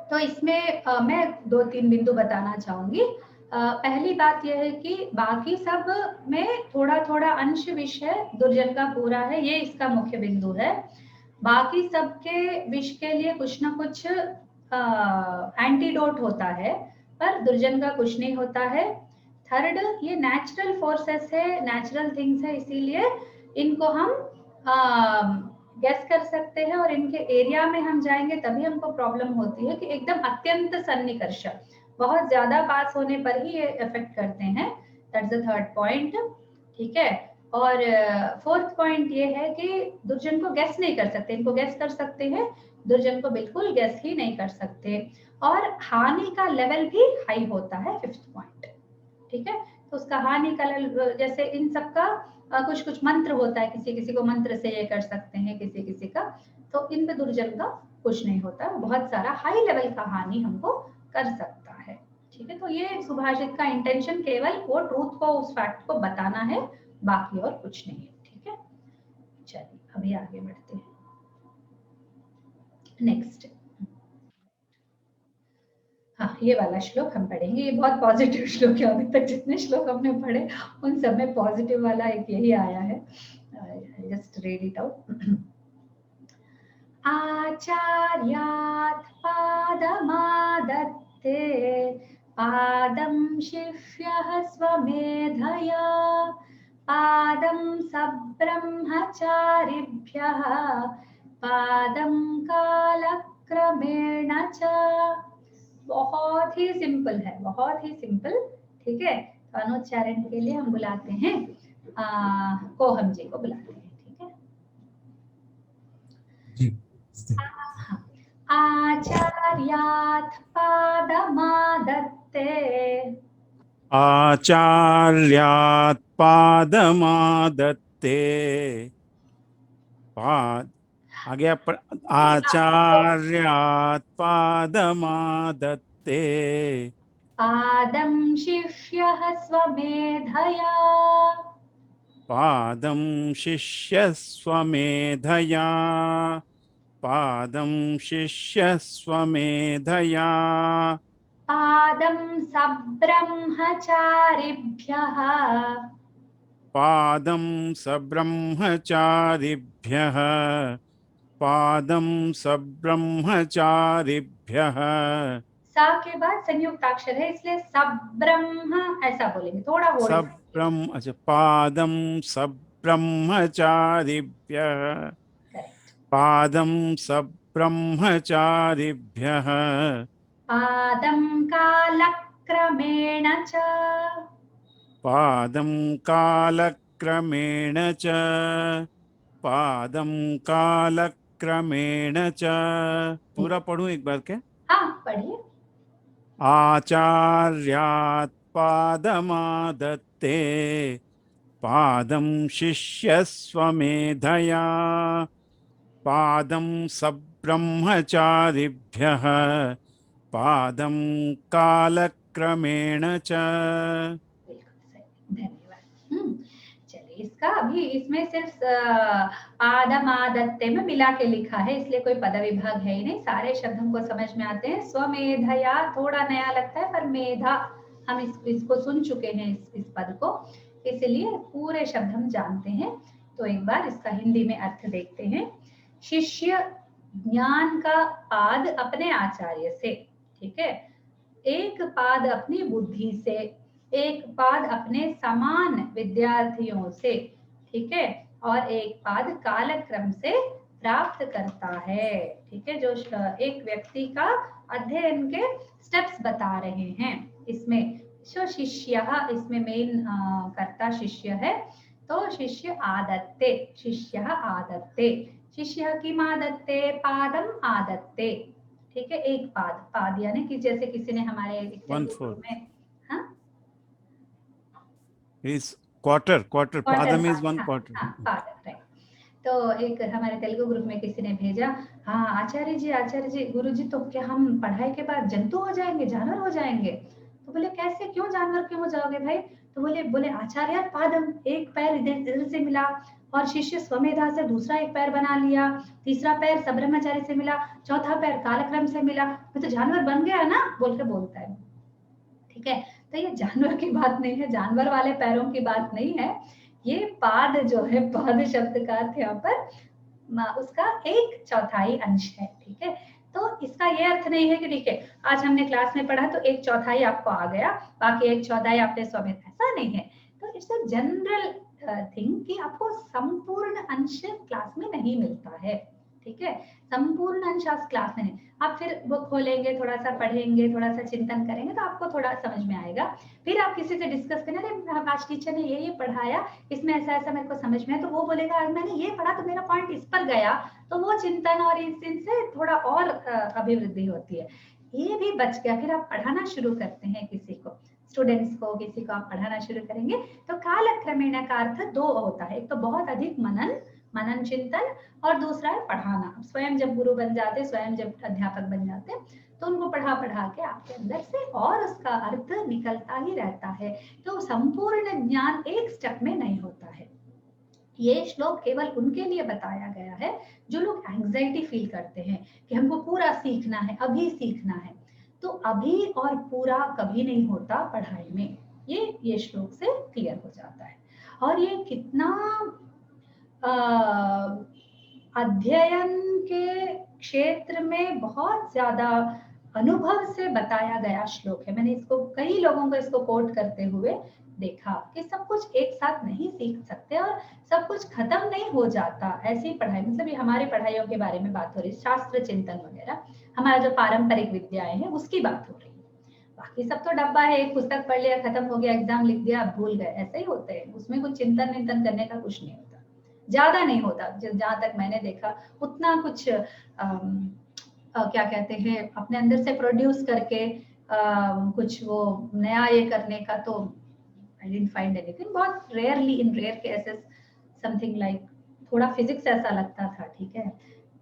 तो इसमें मैं 2-3 बिंदु बताना चाहूंगी। पहली बात यह है कि बाकी सब में थोड़ा थोड़ा अंश विषय दुर्जन का पूरा है, ये इसका मुख्य बिंदु है। बाकी सबके विष के लिए कुछ ना कुछ एंटीडोट होता है, पर दुर्जन का कुछ नहीं होता है। थर्ड, ये नेचुरल फोर्सेस है, नेचुरल थिंग्स है, इसीलिए इनको हम गेस कर सकते हैं, और इनके एरिया में हम जाएंगे तभी हमको प्रॉब्लम होती है कि एकदम अत्यंत सन्निकर्ष, बहुत ज्यादा पास होने पर ही ये इफेक्ट करते हैं। That's the third point. ठीक है, और फोर्थ पॉइंट ये है कि दुर्जन को गैस नहीं कर सकते, इनको गैस कर सकते हैं, दुर्जन को बिल्कुल गैस ही नहीं कर सकते, और हानि का लेवल भी हाई होता है, फिफ्थ पॉइंट। ठीक है, तो उसका हानि का लेवल, जैसे इन सब का कुछ कुछ मंत्र होता है, किसी किसी को मंत्र से ये कर सकते हैं, किसी किसी का, तो इन पे दुर्जन का कुछ नहीं होता, बहुत सारा हाई लेवल का हानि हमको कर सकता है। ठीक है, तो ये सुभाषित का इंटेंशन केवल वो ट्रूथ को, उस फैक्ट को बताना है, बाकी और कुछ नहीं है। ठीक है, चलिए अभी आगे बढ़ते हैं। नेक्स्ट, हाँ, ये वाला श्लोक हम पढ़ेंगे, ये बहुत पॉजिटिव श्लोक है। अभी तक जितने श्लोक हमने पढ़े उन सब में पॉजिटिव वाला एक यही आया है। Just read it out. आचार्यात् पादमादत्ते पादं शिष्यः स्वमेधया पादं सब्रह्मचारिभ्यः पादं कालक्रमेण च। बहुत ही सिंपल है, बहुत ही सिंपल। ठीक है, तो अनुच्चारण के लिए हम बुलाते हैं कोहम जी को बुलाते हैं। ठीक है जी। हाँ। आचार्यात् पादमादत्ते आचार्यात् पादमादत्ते पाद आगे आचार्यात् पादमादत्ते पादं शिष्यः स्वमेधया पादं शिष्यस्वमेधया पादं शिष्यस्वमेधया पादं सब्रह्मचारिभ्यः पादं सब्रह्मचारिभ्यः पादं सब्रह्मचारिभ्यः। सा के बाद संयुक्ताक्षर है, इसलिए सब्रह्म ऐसा बोलेंगे, थोड़ा होड़ सब्रह्म अच्छा पादं सब्रह्मचारिभ्यः पादं सब्रह्मचारिभ्यः पादं कालक्रमेण च पादं कालक्रमेण च पादं कालक्रमेण च। पूरा पढ़ूं एक बार के? हाँ पढ़िए। आचार्यात् पादमादत्ते पादं शिष्यस्वमेधया पादं सब्रह्मचारिभ्यः पादं कालक्रमेण च। धन्यवाद। चलिए, इसका अभी इसमें सिर्फ आदमादत्ते में मिला के लिखा है, इसलिए कोई पद विभाग है ही नहीं, सारे शब्द हमको समझ में आते हैं। स्वमेधया थोड़ा नया लगता है, पर मेधा हम इसको सुन चुके हैं, इस पद को, इसलिए पूरे शब्द हम जानते हैं। तो एक बार इसका हिंदी में अर्थ देखते हैं। शिष्य ज्ञान का पाद अपने आचार्य से, ठीक है, एक पाद अपनी बुद्धि से, एक पाद अपने समान विद्यार्थियों से, ठीक है, और एक पाद कालक्रम से प्राप्त करता है। ठीक है, जो एक व्यक्ति का अध्ययन के स्टेप्स बता रहे हैं इसमें। जो शिष्य, इसमें मेन कर्ता शिष्य है, तो शिष्य आदत्ते, शिष्य आदत्ते, शिष्य किम आदत्ते, पादम आदत्ते। ठीक है, एक पाद, पाद यानी कि जैसे किसी ने हमारे में is quarter padam is one quarter। तो एक हमारे तेलुगु ग्रुप में किसी ने भेजा, हाँ आचार्य जी गुरु जी, तो क्या हम पढ़ाई के बाद जंतु हो जाएंगे, जानवर हो जाएंगे? तो बोले कैसे, क्यों जानवर क्यों हो जाओगे भाई? तो बोले आचार्य पादम, एक पैर इधर से मिला, और शिष्य स्वमेधा से दूसरा एक पैर बना लिया, तीसरा पैर सब्रह्मचारी से मिला, चौथा पैर कालक्रम से मिला, तो जानवर बन गया ना, बोल के बोलता है। ठीक है, तो ये जानवर की बात नहीं है, जानवर वाले पैरों की बात नहीं है, ये पाद जो है, पाद शब्द का अर्थ यहाँ पर उसका एक चौथाई अंश है। ठीक है, तो इसका ये अर्थ नहीं है कि ठीक है आज हमने क्लास में पढ़ा तो एक चौथाई आपको आ गया, बाकी एक चौथाई आपने स्वमेध, ऐसा नहीं है। तो इट्स अ जनरल थिंग कि आपको संपूर्ण अंश क्लास में नहीं मिलता है। ठीक है, संपूर्ण अंश आप क्लास में नहीं, आप फिर बुक खोलेंगे, थोड़ा सा पढ़ेंगे, थोड़ा सा चिंतन करेंगे तो आपको थोड़ा समझ में आएगा। फिर आप किसी से डिस्कस करें, अरे आज टीचर ने ये पढ़ाया, इसमें ऐसा ऐसा मेरे को समझ में है, तो वो बोलेगा आज मैंने ये पढ़ा तो मेरा पॉइंट इस पर गया, तो वो चिंतन और इनसे थोड़ा और अभिवृद्धि होती है। ये भी बच गया, फिर आप पढ़ाना शुरू करते हैं किसी को, स्टूडेंट्स को, किसी को आप पढ़ाना शुरू करेंगे तो कालक्रमेण का अर्थ दो होता है, एक तो बहुत अधिक मनन चिंतन, और दूसरा है पढ़ाना। स्वयं जब गुरु बन जाते, स्वयं जब अध्यापक बन जाते, तो उनको पढ़ा के आपके अंदर से और उसका अर्थ निकलता ही रहता है। तो संपूर्ण ज्ञान एक स्टेप में नहीं होता है। ये श्लोक केवल उनके लिए बताया गया है जो लोग एंजाइटी फील करते हैं कि हमको पूरा सीखना है, अभी सीखना है। तो अभी और पूरा कभी नहीं होता पढ़ाई में, ये श्लोक से क्लियर हो जाता है। और ये कितना अध्ययन के क्षेत्र में बहुत ज्यादा अनुभव से बताया गया श्लोक है। मैंने इसको कई लोगों को इसको कोट करते हुए देखा कि सब कुछ एक साथ नहीं सीख सकते और सब कुछ खत्म नहीं हो जाता ऐसी पढ़ाई। मतलब ये हमारी पढ़ाइयों के बारे में बात हो रही है, शास्त्र चिंतन वगैरह, हमारा जो पारंपरिक विद्याएं हैं उसकी बात हो रही है। बाकी सब तो डब्बा है, एक पुस्तक पढ़ लिया, खत्म हो गया, एग्जाम लिख दिया, भूल गए, ऐसे ही होते हैं। उसमें कुछ चिंतन विंतन करने का कुछ नहीं होता, ज्यादा नहीं होता। जहां तक मैंने देखा उतना कुछ क्या कहते हैं अपने अंदर से प्रोड्यूस करके कुछ वो नया ये करने का तो I didn't find anything. बहुत rarely in rare cases something like थोड़ा फिजिक्स ऐसा लगता था, ठीक है,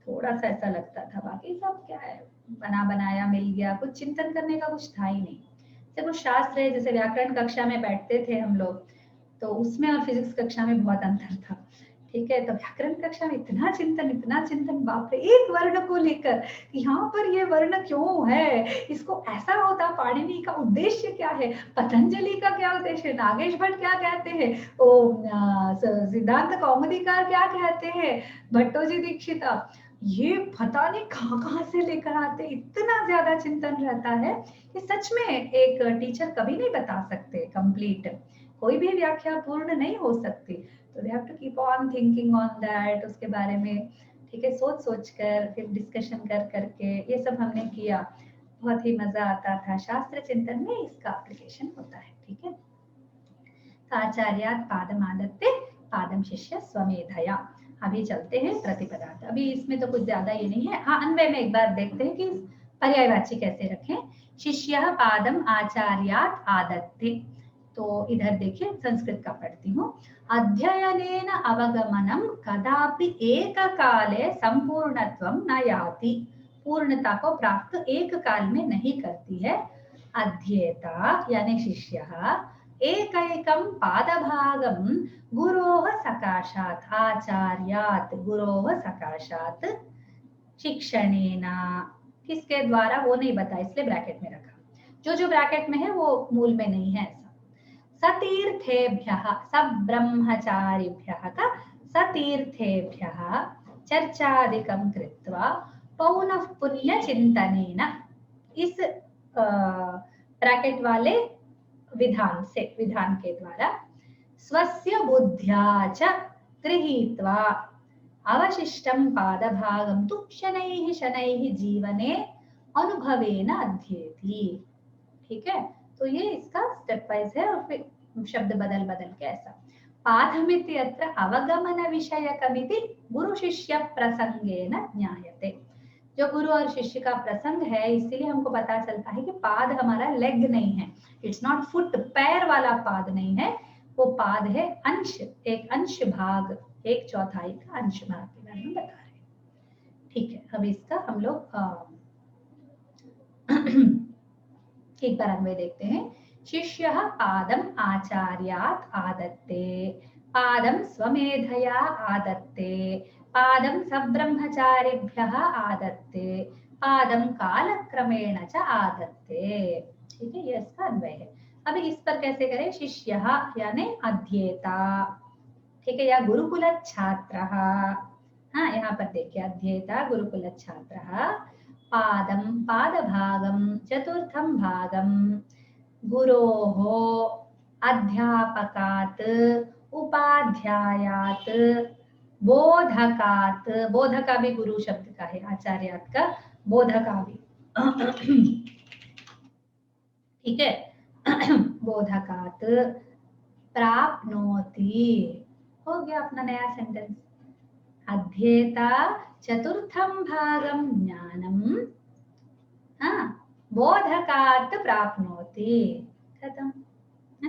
थोड़ा सा ऐसा लगता था, बाकी सब क्या है बना बनाया मिल गया, कुछ चिंतन करने का कुछ था ही नहीं। जैसे कुछ शास्त्र है, जैसे व्याकरण कक्षा में बैठते थे हम लोग, तो उसमें और फिजिक्स कक्षा में बहुत अंतर था, ठीक है। तो व्याकरण कक्षा में इतना चिंतन, बाप रे, एक वर्ण को लेकर, यहाँ पर ये वर्ण क्यों है, इसको ऐसा होता, पाणिनि का उद्देश्य क्या है, पतंजलि का क्या उद्देश्य है, नागेश भट्ट क्या कहते हैं, सिद्धांत कौमुदीकार क्या कहते हैं, भट्टोजी दीक्षिता, ये पता नहीं कहाँ से लेकर आते। इतना ज्यादा चिंतन रहता है कि सच में एक टीचर कभी नहीं बता सकते कंप्लीट, कोई भी व्याख्या पूर्ण नहीं हो सकती। तो they have to keep on thinking on that, उसके बारे में, ठीक है, सोच कर फिर डिस्कशन कर करके ये सब हमने किया, बहुत ही मजा आता था। शास्त्र चिंतन में इसका एप्लीकेशन होता है, ठीक है। तो आचार्यात् पादम आदत्ते पादम शिष्य स्वमेधया। अभी चलते हैं प्रतिपदार्थ। अभी इसमें तो कुछ ज्यादा ये नहीं है। हाँ, अन्वय में एक बार देखते हैं कि पर्यायवाची कैसे रखें। शिष्यः पादम आचार्यात् आदत्ते, तो इधर देखिए संस्कृत का पढ़ती हूँ। अध्ययनेन अवगमनम कदापि एक काले संपूर्णत्वं न याति, पूर्णता को प्राप्त एक काल में नहीं करती है। अध्येता यानी शिष्यः एकैकं पादभागं गुरोः सकाशात् आचार्यात्, गुरोः सकाशात् शिक्षणेन, किसके द्वारा वो नहीं बता, इसलिए ब्रैकेट में रखा। जो ब्रैकेट में है वो मूल में नहीं है। सतीर्थेभ्यः, सब्रह्मचारिभ्यः का सतीर्थेभ्यः चर्चादिकं कृत्वा पौनः पुण्यचिन्तनेन, इस ब्रैकेट वाले विधान से, विधान के द्वारा, स्वस्य बुद्ध्या च गृहीत्वा अवशिष्टं पादभागं तु शनैः जीवने अनुभवेन अध्येति, ठीक है। तो ये इसका स्टेप वाइज है और फिर शब्द बदल के ऐसा। पाठमिति अत्र अवगमन विषयकमिति गुरु शिष्य प्रसंगेन ज्ञायते। जो गुरु और शिष्य का प्रसंग है, इसीलिए हमको पता चलता है कि पाद हमारा लेग नहीं है, इट्स नॉट फुट, पैर वाला पाद नहीं है, वो पाद है अंश, एक अंश भाग, एक चौथाई का अंश भाग के बारे में बता रहे हैं, ठीक है। अब इसका हम लोग एक बार अन्वय देखते हैं। शिष्यः पादम आचार्यात् आदत्ते, पादम स्वमेधया आदत्ते, पादम सब्रह्मचारिभ्यः आदत्ते, पादम कालक्रमेण च आदत्ते, ठीक है। ये इसका अन्वय है। अभी इस पर कैसे करें। शिष्यः यानी अध्येता, ठीक है, या गुरुकुल छात्रः, हाँ यहाँ पर देखिए अध्येता गुरुकुल छात्रः, पादम पादभागं चतुर्थं भागं गुरोः अध्यापकात् उपाध्यायात् बोधकात्, बोधका भी गुरु शब्द का है, आचार्यात् का बोधका भी, ठीक है, बोधकात् प्राप्नोति, हो गया अपना नया सेंटेंस। अध्येता चतुर्थं भागं ज्ञानं, हाँ, बोधकात् प्राप्नोति, खत्म।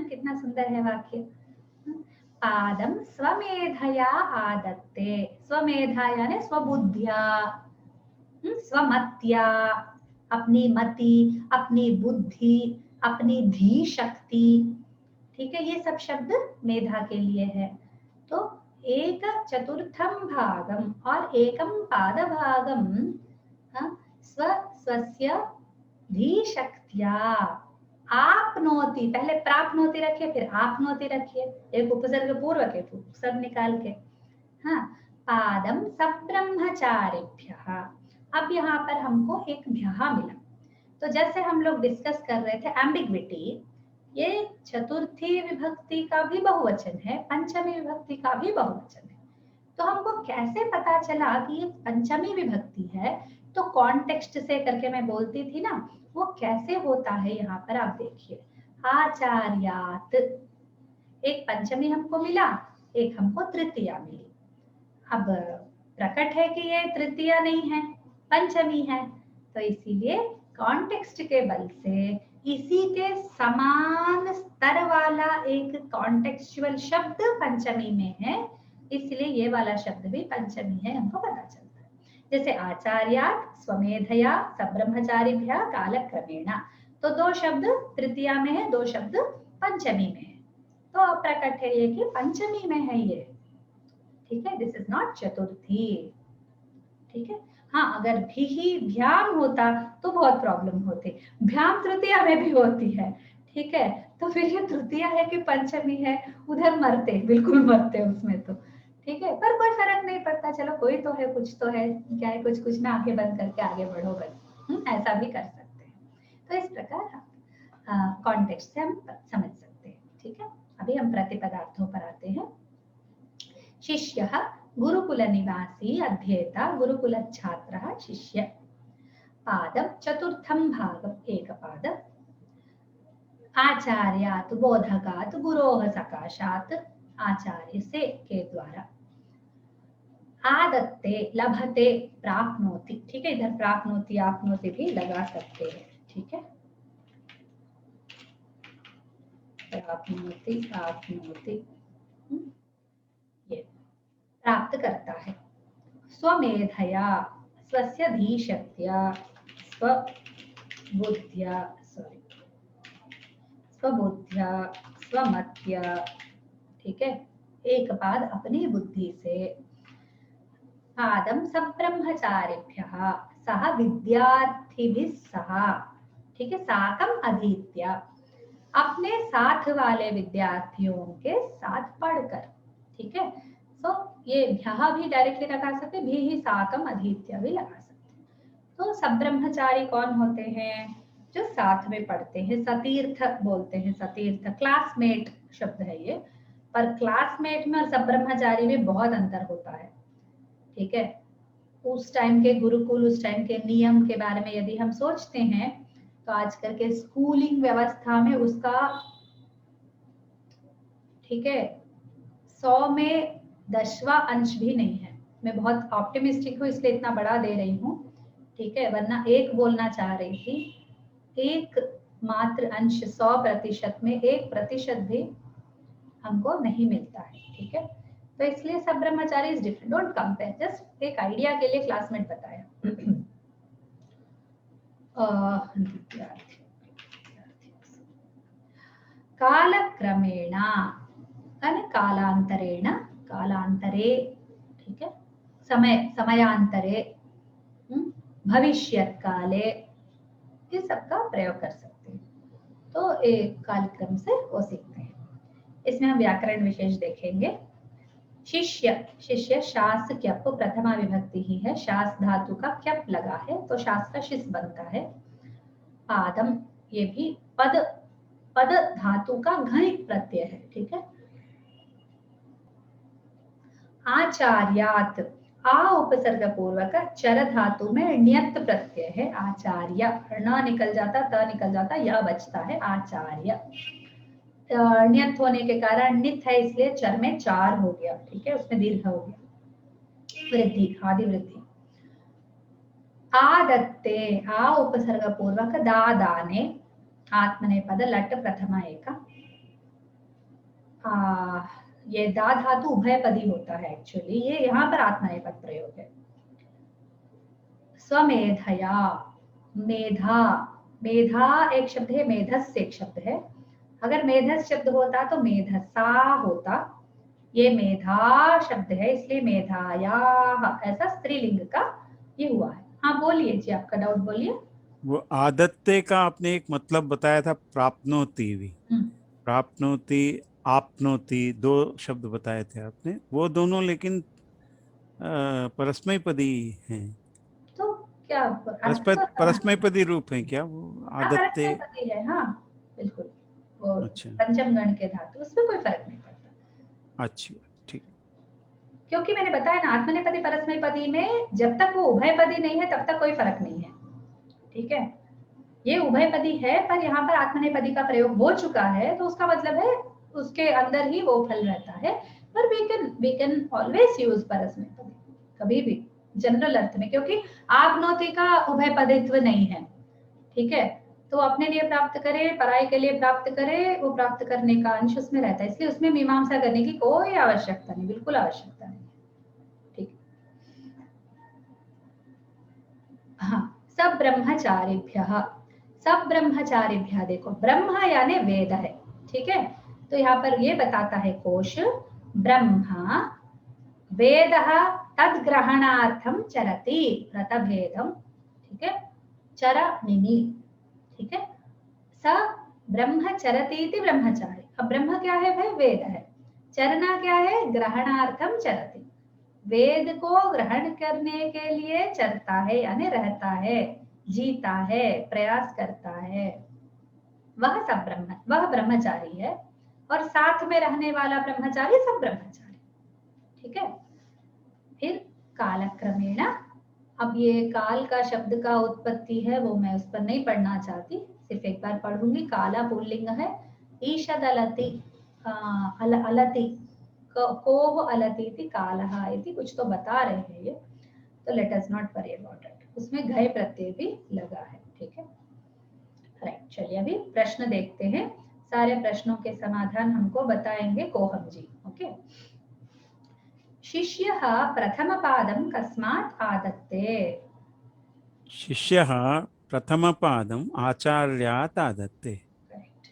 कितना सुंदर है वाक्य। पादम स्वमेधया आदत्ते, स्वमेधा यानी स्वबुद्धिया, स्वमत्या, अपनी मति, अपनी बुद्धि, अपनी धी शक्ति, ठीक है, ये सब शब्द मेधा के लिए है। तो एक चतुर्थं भागम और एकम पादभागम स्वस्य धी शक्त्या आपनोति, पहले प्राप्नोति रखिए फिर आपनोति रखिए, एक उपसर्ग पूर्वक एक उपसर्ग निकाल के, हाँ, पादम सब्रह्मचारिभ्यः। अब यहाँ पर हमको एक भ्यः मिला, तो जैसे हम लोग डिस्कस कर रहे थे एम्बिग्विटी, ये चतुर्थी विभक्ति का भी बहुवचन है, पंचमी विभक्ति का भी बहुवचन है। तो हमको कैसे पता चला कि ये पंचमी विभक्ति है? तो कॉन्टेक्स्ट से करके मैं बोलती थी ना, वो कैसे होता है यहाँ पर आप देखिए। आचार्यात, एक पंचमी हमको मिला, एक हमको तृतीया मिली। अब प्रकट है कि ये तृतीया नहीं है, पंचमी है, तो इसीलिए कॉन्टेक्स्ट के बल से इसी के समान स्तर वाला एक कॉन्टेक्चुअल शब्द पंचमी में है, इसलिए ये वाला शब्द भी पंचमी है, हमको पता चलता है। जैसे आचार्यात स्वमेधया सब्रह्मचारिभ्यः कालक्रमेण, तो 2 शब्द तृतीया में है, 2 शब्द पंचमी में है, तो प्रकट है ये कि पंचमी में है ये, ठीक है। दिस इज नॉट चतुर्थी, ठीक है। हाँ, अगर भी ही भ्याम होता तो बहुत प्रॉब्लम होती, भ्याम तृतीया में भी होती है, ठीक है, तो फिर ये तृतीया है कि पंचमी है, उधर मरते, बिल्कुल मरते उसमें तो, ठीक है। पर कोई फर्क नहीं पड़ता, चलो कोई तो है, कुछ तो है, क्या है, कुछ कुछ में आंखें बंद करके आगे बढ़ो बस, ऐसा भी कर सकते हैं। तो इस प्रकार कॉन्टेक्स्ट से हम समझ सकते हैं, ठीक है। अभी हम प्रतिपदार्थों पर आते हैं। शिष्यः गुरुकुल निवासी अध्येता गुरुकुल छात्रः शिष्य। पादं चतुर्थं भागम् एकपाद। आचार्यात् बोधकात् गुरोः सकाशात्, आचार्य से के द्वारा। आदत्ते लभते प्राप्नोति, ठीक है, इधर प्राप्नोति आपनोति भी लगा सकते हैं, ठीक है। प्राप्नोति आपनोति, ये प्राप्त करता है। स्वमेधया स्वस्य धीशक्त्या स्वबुद्ध्या स्वमत्या, ठीक है, एक पाद अपनी बुद्धि से। पादम सब्रह्मचारिभ्यः सह विद्यार्थिभिः सह, ठीक है, साकम अधीत्य, अपने साथ वाले विद्यार्थियों के साथ पढ़कर, ठीक है। तो ये भ्यः भी डायरेक्टली लगा सकते, भी ही साकम अधीत्य भी लगा सकते। तो सब्रह्मचारी कौन होते हैं? जो साथ में पढ़ते हैं, सतीर्थ बोलते हैं, सतीर्थ क्लासमेट शब्द है ये, पर क्लासमेट में और सब्रह्मचारी में बहुत अंतर होता है, ठीक है। उस टाइम के गुरुकुल, उस टाइम के नियम के बारे में यदि हम सोचते हैं तो आजकल के स्कूलिंग व्यवस्था में उसका, ठीक है, 100 में 10वां अंश भी नहीं है। मैं बहुत ऑप्टिमिस्टिक हूँ इसलिए इतना बड़ा दे रही हूँ, ठीक है, वरना 1 बोलना चाह रही थी। 1 मात्र अंश 100% में 1% भी हमको नहीं मिलता है, ठीक है। तो इसलिए सब ब्रह्मचारी is different, don't compare, just एक आइडिया के लिए क्लासमेट बताया। कालक्रमेण, कालांतरेण, कालांतरे, ठीक है, समयांतरे, भविष्यत काले, ये सबका प्रयोग कर सकते हैं। तो एक कालक्रम से वो सीखते हैं। इसमें हम व्याकरण विशेष देखेंगे। शिष्य, शिष्य शास क्यप प्रथमा विभक्ति ही है, शास धातु का क्यप लगा है तो शास का शिस बनता है। पादम, ये भी पद, पद धातु का घनित प्रत्यय है, ठीक है। आचार्यात, आ उपसर्ग पूर्वक चर धातु में ण्यत प्रत्यय है, आचार्य, न निकल जाता, त निकल जाता, यह बचता है आचार्य। ण्यत होने के कारण नित है इसलिए चर में 4 हो गया, ठीक है, उसमें दीर्घ हो गया, वृद्धि, आदि वृद्धि। आदत्ते, आ उपसर्ग पूर्वक दा दाने, आत्मनेपद लट प्रथमा एका। ये दा धातु उभयपदी होता है एक्चुअली, ये यहाँ पर आत्मनेपद प्रयोग है। स्वमेधया, मेधा, मेधा एक शब्द है, मेधस एक शब्द है। अगर मेधस शब्द होता तो मेधसा होता, ये मेधा शब्द है इसलिए मेधाया, ऐसा स्त्रीलिंग का ये हुआ है। हाँ बोलिए जी, आपका डाउट बोलिए। वो आदत्ते का आपने एक मतलब बताया था, प्राप्नोति भी, प्राप्नोति आपनोति 2 शब्द बताए थे आपने, वो दोनों लेकिन परस्मैपदी हैं। तो क्या परस्मैपदी रूप है क्या वो? आदत्ते। परस्मैपदी है, हाँ बिल्कुल, वो अच्छा पंचम गण के धातु, उसमें कोई फर्क नहीं पड़ता। अच्छी ठीक। क्योंकि मैंने बताया ना, आत्मनेपदी परस्मैपदी में जब तक वो उभयपदी नहीं है तब तक कोई फर्क नहीं है, ठीक है। ये उभयपदी है पर यहाँ पर आत्मनेपदी का प्रयोग हो चुका है, तो उसका मतलब है उसके अंदर ही वो फल रहता है। पर वी कैन ऑलवेज यूज परस्मैपदी, कभी भी जनरल अर्थ में, क्योंकि आप्नोति का उभयपदित्व नहीं है, ठीक है। तो अपने लिए प्राप्त करे, पराई के लिए प्राप्त करे, वो प्राप्त करने का अंश उसमें रहता है, इसलिए उसमें मीमांसा करने की कोई आवश्यकता नहीं, बिल्कुल आवश्यकता नहीं, ठीक। हाँ, सब ब्रह्मचारिभ्यः, सब ब्रह्मचारिभ्यः, देखो ब्रह्म यानी वेद है, ठीक है। तो यहाँ पर ये बताता है कोश, ब्रह्मा वेदः तद्ग्रहणार्थं चरति व्रतभेदं, ठीक है, चरनिनि, ठीक है। स ब्रह्म चरति इति ब्रह्मचारी। अब ब्रह्म क्या है भाई? वेद है। चरना क्या है? ग्रहणार्थम चरति, वेद को ग्रहण करने के लिए चरता है, यानी रहता है, जीता है, प्रयास करता है, वह सब ब्रह्म, वह ब्रह्मचारी है। और साथ में रहने वाला ब्रह्मचारी सब ब्रह्मचारी, ठीक है। फिर कालक्रमेण, अब ये काल का शब्द का उत्पत्ति है वो मैं उस पर नहीं पढ़ना चाहती, सिर्फ एक बार पढ़ूंगी। काला पुल्लिंग है, ईशद अलति, अलति, कोव अलति इति कालः इति कुछ तो बता रहे हैं ये, तो let us not worry about it, उसमें घय प्रत्यय भी लगा है, ठीक है। राइट, चलिए अभी प्रश्न देखते हैं, सारे प्रश्नों के समाधान हमको बताएंगे कोहम जी, ओके। शिष्यः प्रथमपादं कस्मात् आदत्ते? शिष्यः प्रथमपादम् आचार्यात् आदत्ते। करेक्ट।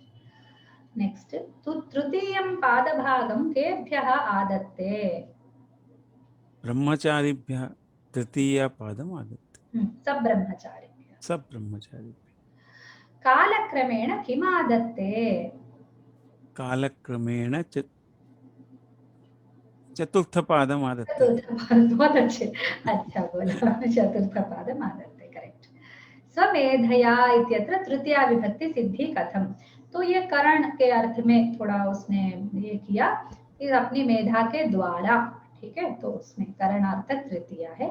नेक्स्ट, तृतीयं पादभागं केभ्यः आदत्ते? ब्रह्मचारिभ्यः तृतीयपादम् आदत्ते। सब ब्रह्मचारिभ्यः। सब ब्रह्मचारिभ्यः। कालक्रमेण किम् आदत्ते? कालक्रमेण चतुर्थ पादम आदत्ते। चतुर्थ पाद, बहुत अच्छे, अच्छा बोला, चतुर्थ पादम आदत्ते, करेक्ट। स्वमेधया इत्यत्र तृतीया विभक्ति सिद्धि कथम? तो ये करण के अर्थ में थोड़ा उसने ये किया कि अपनी मेधा के द्वारा, ठीक है, तो उसमें करणार्थक तृतीया है।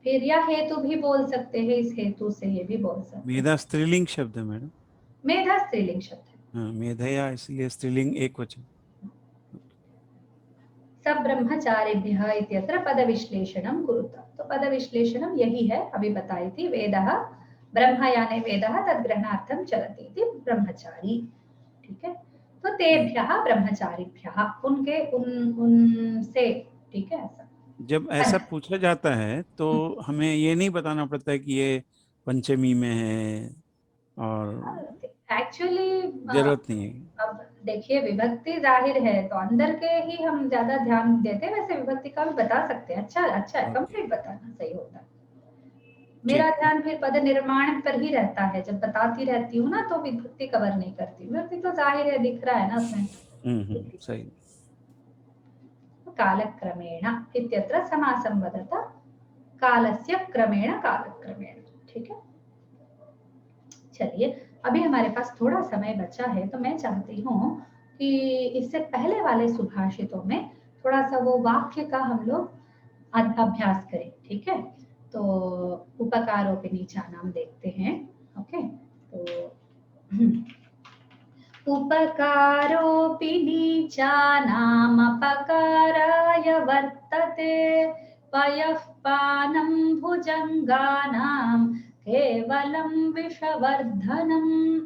फिर यह हेतु भी बोल सकते हैं, इस हेतु से ये भी बोल सकते हैं। मेधा स्त्रीलिंग शब्द है मैडम। मेधा स्त्रीलिंग शब्द है। हाँ, मेधया इसलिए स्त्रीलिंग एक वचन। सब ब्रह्मचारिभ्यः इत्यत्र पद विश्लेषणं कुरुता, तो पद विश्लेषणं यही है, अभी बताई थी। वेदः ब्रह्म यानी वेदः तद्ग्रहणार्थं चरति इति ब्रह्मचारी, ठीक है। तो तेभ्यः ब्रह्मचारिभ्यः, उनके उनसे, ठीक है। ऐसा जब ऐसा पूछा जाता है तो हमें ये नहीं बताना पड़ता है कि ये पंचमी में है, और एक्चुअली जरूरत नहीं है। अब देखिए, विभक्ति जाहिर है तो अंदर के ही हम ज्यादा ध्यान देते हैं, वैसे विभक्ति का भी बता सकते हैं। अच्छा है, कंप्लीट बताना सही होता है। मेरा ध्यान फिर पद निर्माण पर ही रहता है, जब बताती रहती हूँ ना तो विभक्ति कवर नहीं करती। विभक्ति तो जाहिर है, दिख रहा है ना उसमें। सही। कालक्रमेण इत्यत्र समासं वदत, कालस्य क्रमेण कालक्रमेण, ठीक है। चलिए अभी हमारे पास थोड़ा समय बचा है, तो मैं चाहती हूँ कि इससे पहले वाले सुभाषितों में थोड़ा सा वो वाक्य का हम लोग अभ्यास करें, ठीक है। तो उपकारोपिनीचानाम देखते हैं, ओके। तो उपकारोऽपि नीचानाम् अपकाराय वर्तते, पयः पानं भुजङ्गानां केवलं विषवर्धनम्।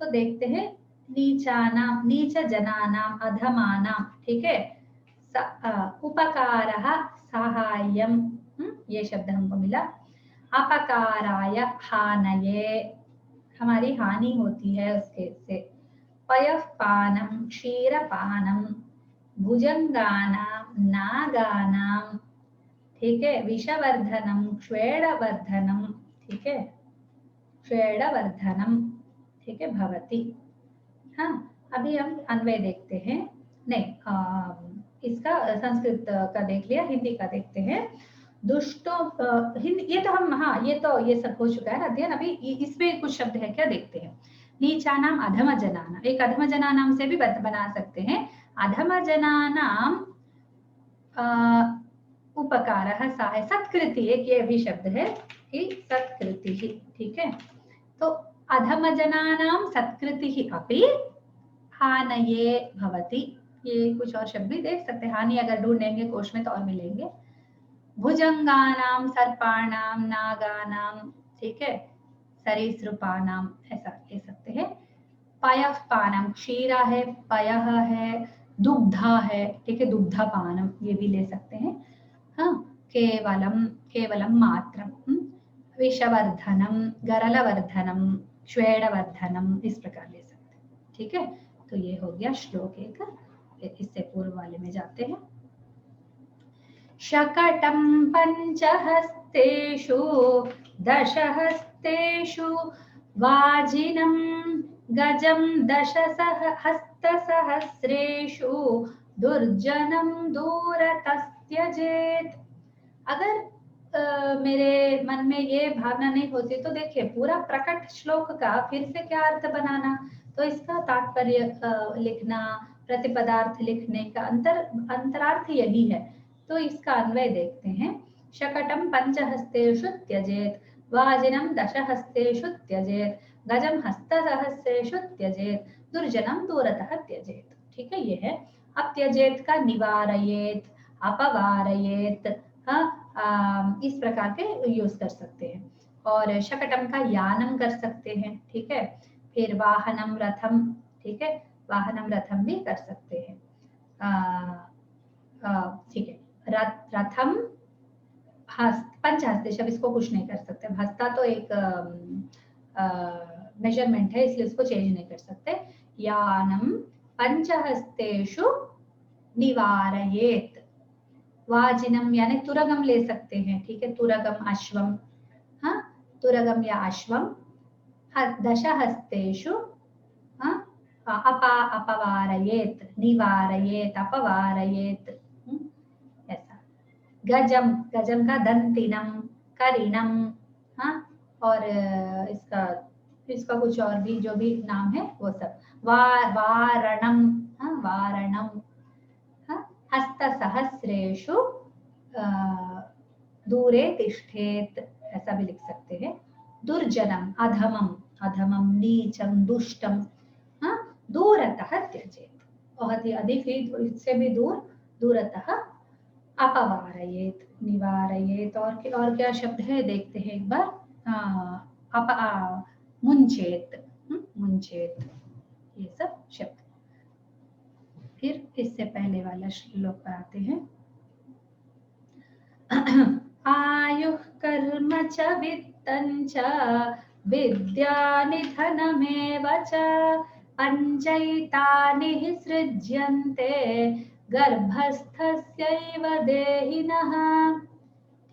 तो देखते हैं, नीचानाम, नीच जनानाम, अधमानाम, ठीक है। उपकारः साहाय्यम, ये शब्द हमको मिला। अपकाराय हानये, हमारी हानि होती है उसके से। पयः पानम क्षीरपानम, भुजंगानाम नागानाम, ठीक है। विषवर्धनम श्वेडवर्धनम, ठीक है, श्वेडवर्धनम, ठीक है, भवति। हाँ, अभी हम अन्वय देखते हैं, नहीं इसका संस्कृत का देख लिया, हिंदी का देखते हैं। दुष्टों ये तो हम, हाँ ये सब हो चुका है ना अध्ययन। अभी इसमें कुछ शब्द है क्या देखते हैं। नीचानाम अधम जनानाम, एक अधम जनानाम से भी बना सकते हैं। अधम जनानाम उपकारः सहाय, सत्कृति, एक ये भी शब्द है कि सत्कृति ही, ठीक है। तो अधम जनानाम सत्कृति अपि हानये भवति, ये कुछ और शब्द भी देख सकते हैं। हानि अगर ढूंढेंगे कोश में तो और मिलेंगे। भुजंगानाम सर्पाणाम नागानाम, ठीक है, सरीसृपानाम, ऐसा ले सकते हैं। पयः पानम, क्षीरा है, पयः है, दुग्धा है, ठीक है, दुग्धा पानम ये भी ले सकते हैं। हाँ, केवलम, केवलम मात्रम, विषवर्धनम, गरलवर्धनम, श्वेडवर्धनम, इस प्रकार ले सकते हैं, ठीक है। तो ये हो गया श्लोक एक। इससे पूर्व वाले में जाते हैं। शकटं पंचहस्तेषु दशहस्तेषु वाजिनं गजं हस्तसहस्रेषु दुर्जनं दूरतस्त्यजेत्। अगर मेरे मन में ये भावना नहीं होती तो देखिए पूरा प्रकट श्लोक का फिर से क्या अर्थ बनाना, तो इसका तात्पर्य लिखना, प्रतिपदार्थ लिखने का अंतरार्थ यही है। तो इसका अन्वय देखते हैं। शकटम पंचहस्तेषु त्यजेत, वाजिनम दशहस्तेषु त्यजेत, गजम हस्तसहस्रेषु त्यजेत, दुर्जनम दूरतः त्यजेत, ठीक है, ये है। अब त्यजेत का निवारयेत, अपवारयेत, इस प्रकार के यूज कर सकते हैं। और शकटम का यानम कर सकते हैं, ठीक है। फिर वाहनम रथम, ठीक है, वाहनम रथम भी कर सकते हैं, ठीक है। रथम पंचहस्तेश, अब इसको कुछ नहीं कर सकते। हस्ता तो एक मेजरमेंट है इसलिए इसको चेंज नहीं कर सकते। यानम पंचहस्तेषु निवारयेत, वाजिनम यानी तुरगम ले सकते हैं, ठीक है, तुरगम अश्वम, हाँ, तुरगम या अश्वम, दशहस्तेषु अपवारयेत, निवारयेत, अपवारयेत, ऐसा। गजम, गजम का दंतिनम, करिणम, हाँ, और इसका कुछ और भी जो भी नाम है वो सब। वारणम, हाँ, वारणम, हाँ, हस्तसहस्रेषु दूरे तिष्ठेत, ऐसा भी लिख सकते हैं। दुर्जनम, अधमम, अधमम, नीचम, दुष्टम, हाँ, दूरतः त्यजेत, बहुत ही अधिक ही इससे भी दूर, दूरतः अपवारयेत, निवारयेत। और क्या शब्द है देखते हैं एक बार। मुंचेत, मुंचेत, ये सब शब्द। फिर इससे पहले वाला श्लोक पर आते हैं। आयुः कर्म च वित्तं च विद्या निधनमेव च पंचैतानि हि सृज्यन्ते गर्भस्थस्यैव देहिनः,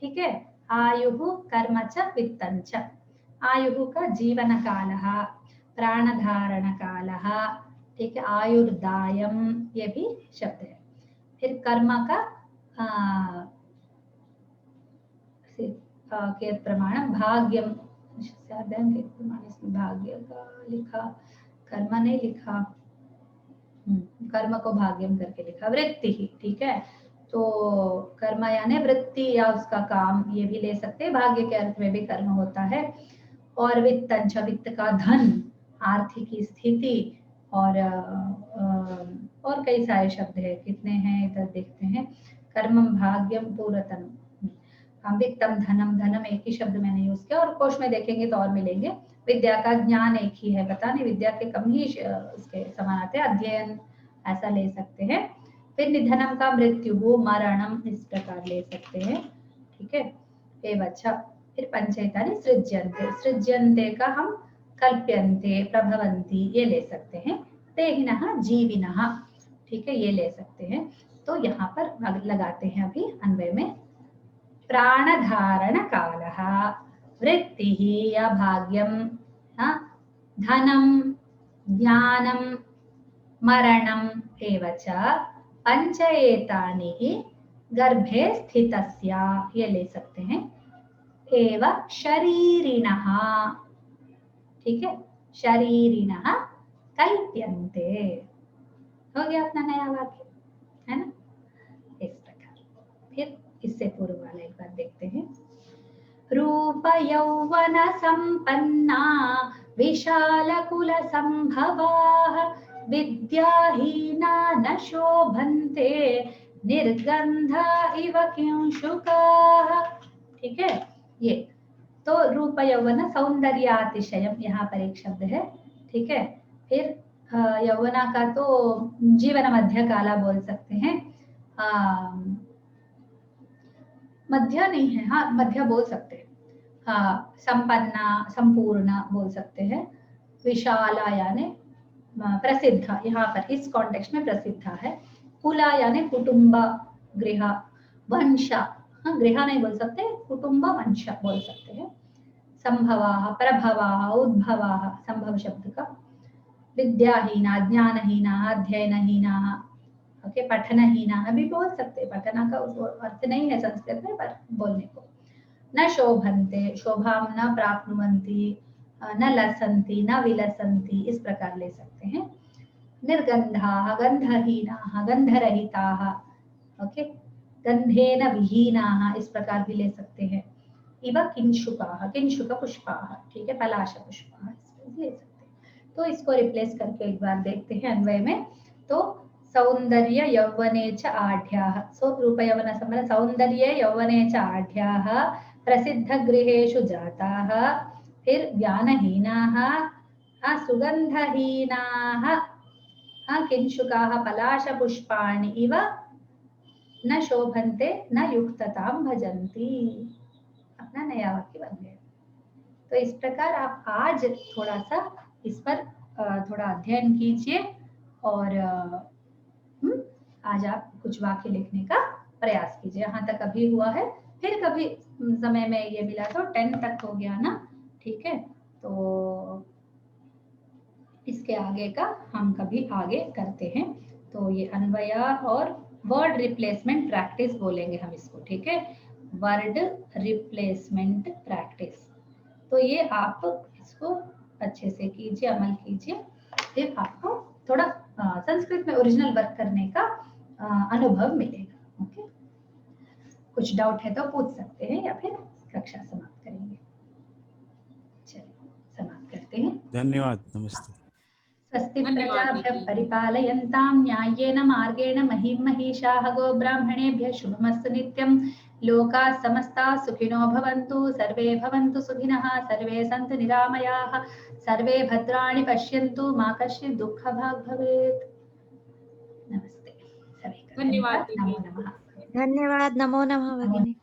ठीक है। आयुः कर्म च वित्तं च, आयुः का जीवन कालः, प्राणधारण कालः, ठीक है, आयुर्दायम, ये भी शब्द है। फिर कर्म का कियत् प्रमाणम, भाग्यम, इसमें भाग्य का लिखा, कर्म नहीं लिखा, कर्म को भाग्यम करके लिखा। वृत्ति ही, ठीक है, तो कर्म यानी वृत्ति या उसका काम, ये भी ले सकते हैं। भाग्य के अर्थ में भी कर्म होता है। और वित्तंच, वित्त का धन, आर्थिक स्थिति, और कई सारे शब्द है, कितने हैं इधर देखते हैं। कर्मम, भाग्यम, दूरतम, वित्तम, धनम, धनम एक ही शब्द मैंने यूज किया, और कोश में देखेंगे तो और मिलेंगे। विद्या का ज्ञान एक ही है, पता नहीं, विद्या के कम ही उसके समान आते हैं। अध्ययन ऐसा ले सकते हैं। फिर निधनम का मृत्यु, मरणम, इस प्रकार ले सकते हैं, ठीक है। अच्छा, फिर पंचैतानि सृज्यन्ते, सृज्यन्ते का हम कल्प्यन्ते, प्रभवन्ति, ये ले सकते हैं। देहिनः, जीविनः, ठीक है, ये ले सकते हैं। तो यहाँ पर लगाते हैं अभी अन्वय में। प्राणधारण कालः, वृत्तिः या भाग्यम, धनम, ज्ञानम, मरणम एव च पंच एतानि गर्भे स्थितस्य, ये ले सकते हैं, एव शरीरिणः, ठीक है, शरीरिणः कल्प्यन्ते, हो गया अपना नया वाक्य, है ना, इस प्रकार। फिर इससे पूर्व वाला एक बार देखते हैं। रूप यौवन संपन्ना विशालकुल संभवाः विद्याहीना न शोभन्ते निर्गंधा इव किंशुकाः, ठीक है। ये तो रूप यौवन सौंदर्यातिशयम, यहाँ पर एक शब्द है, ठीक है। फिर यौवना का तो जीवन मध्य काला बोल सकते हैं, मध्य नहीं है, हाँ मध्य बोल सकते हैं, हाँ संपन्ना संपूर्ण बोल सकते हैं, विशाला यानी प्रसिद्ध, यहाँ पर इस कॉन्टेक्स्ट में प्रसिद्ध है, कुला यानी कुटुंब गृह, वंश, हाँ गृह नहीं बोल सकते, कुटुंब वंश बोल सकते हैं, संभवाः प्रभवाः उद्भवाः, संभव शब्द का, विद्याहीना ज्ञानहीना अध्ययनहीना, ओके, पठनहीना भी बोल सकते हैं, पठना का अर्थ नहीं है संस्कृत में पर बोलने को, न शोभन्ते शोभां न प्राप्नुवन्ति, न लसन्ति न विलसन्ति, इस प्रकार ले सकते हैं, निर्गंधाः गंधहीनाः गंधरहिताः, ओके, गंधेन विहीनाः, इस प्रकार भी ले सकते हैं, इव किंशुकाः किंशुक पुष्पाः, ठीक है, पलाश पुष्पाः, ले सकते हैं। तो इसको रिप्लेस करके एक बार देखते हैं अन्वय में। तो सौंदर्य यौवने च आढ्याः, सो रूप यौवन संबंध, सौंदर्य यौवने च आढ्याः प्रसिद्ध गृहेषु जाताः, फिर ज्ञानहीनाः सुगंधहीनाः किंशुकाः पलाशपुष्पाणि इव न शोभन्ते न युक्ततां भजन्ति, अपना नया वाक्य बन गया। तो इस प्रकार आप आज थोड़ा सा इस पर थोड़ा अध्ययन कीजिए और आज आप कुछ वाक्य लिखने का प्रयास कीजिए। यहाँ तक अभी हुआ है, फिर कभी समय में ये मिला तो 10 तक हो गया ना, ठीक है। तो इसके आगे का हम कभी आगे करते हैं। तो ये अन्वय और वर्ड रिप्लेसमेंट प्रैक्टिस बोलेंगे हम इसको, ठीक है, वर्ड रिप्लेसमेंट प्रैक्टिस। तो ये आप इसको अच्छे से कीजिए, अमल कीजिए, फिर आपको थोड़ा संस्कृत में ओरिजिनल वर्क करने का अनुभव मिलेगा। ओके, कुछ डाउट है तो पूछ सकते हैं या फिर कक्षा समाप्त करेंगे। चलिए समाप्त करते हैं। धन्यवाद, नमस्ते। स्वस्ति प्रजाभ्यः परिपालयन्तां न्याय्येन मार्गेण महीं महिषाः गोब्राह्मणेभ्यः शुभमस्तु नित्यं। लोकाः समस्ताः सुखिनो भवन्तु, सर्वे भवन्तु सुखिनः, सर्वे सन्तु निरामयाः, सर्वे भद्राणि पश्यन्तु, मा कश्चित् दुःखभाग् भवेत्। नमस्ते, सभी का धन्यवाद, नमो नमः। धन्यवाद, नमो नमः भगिनी।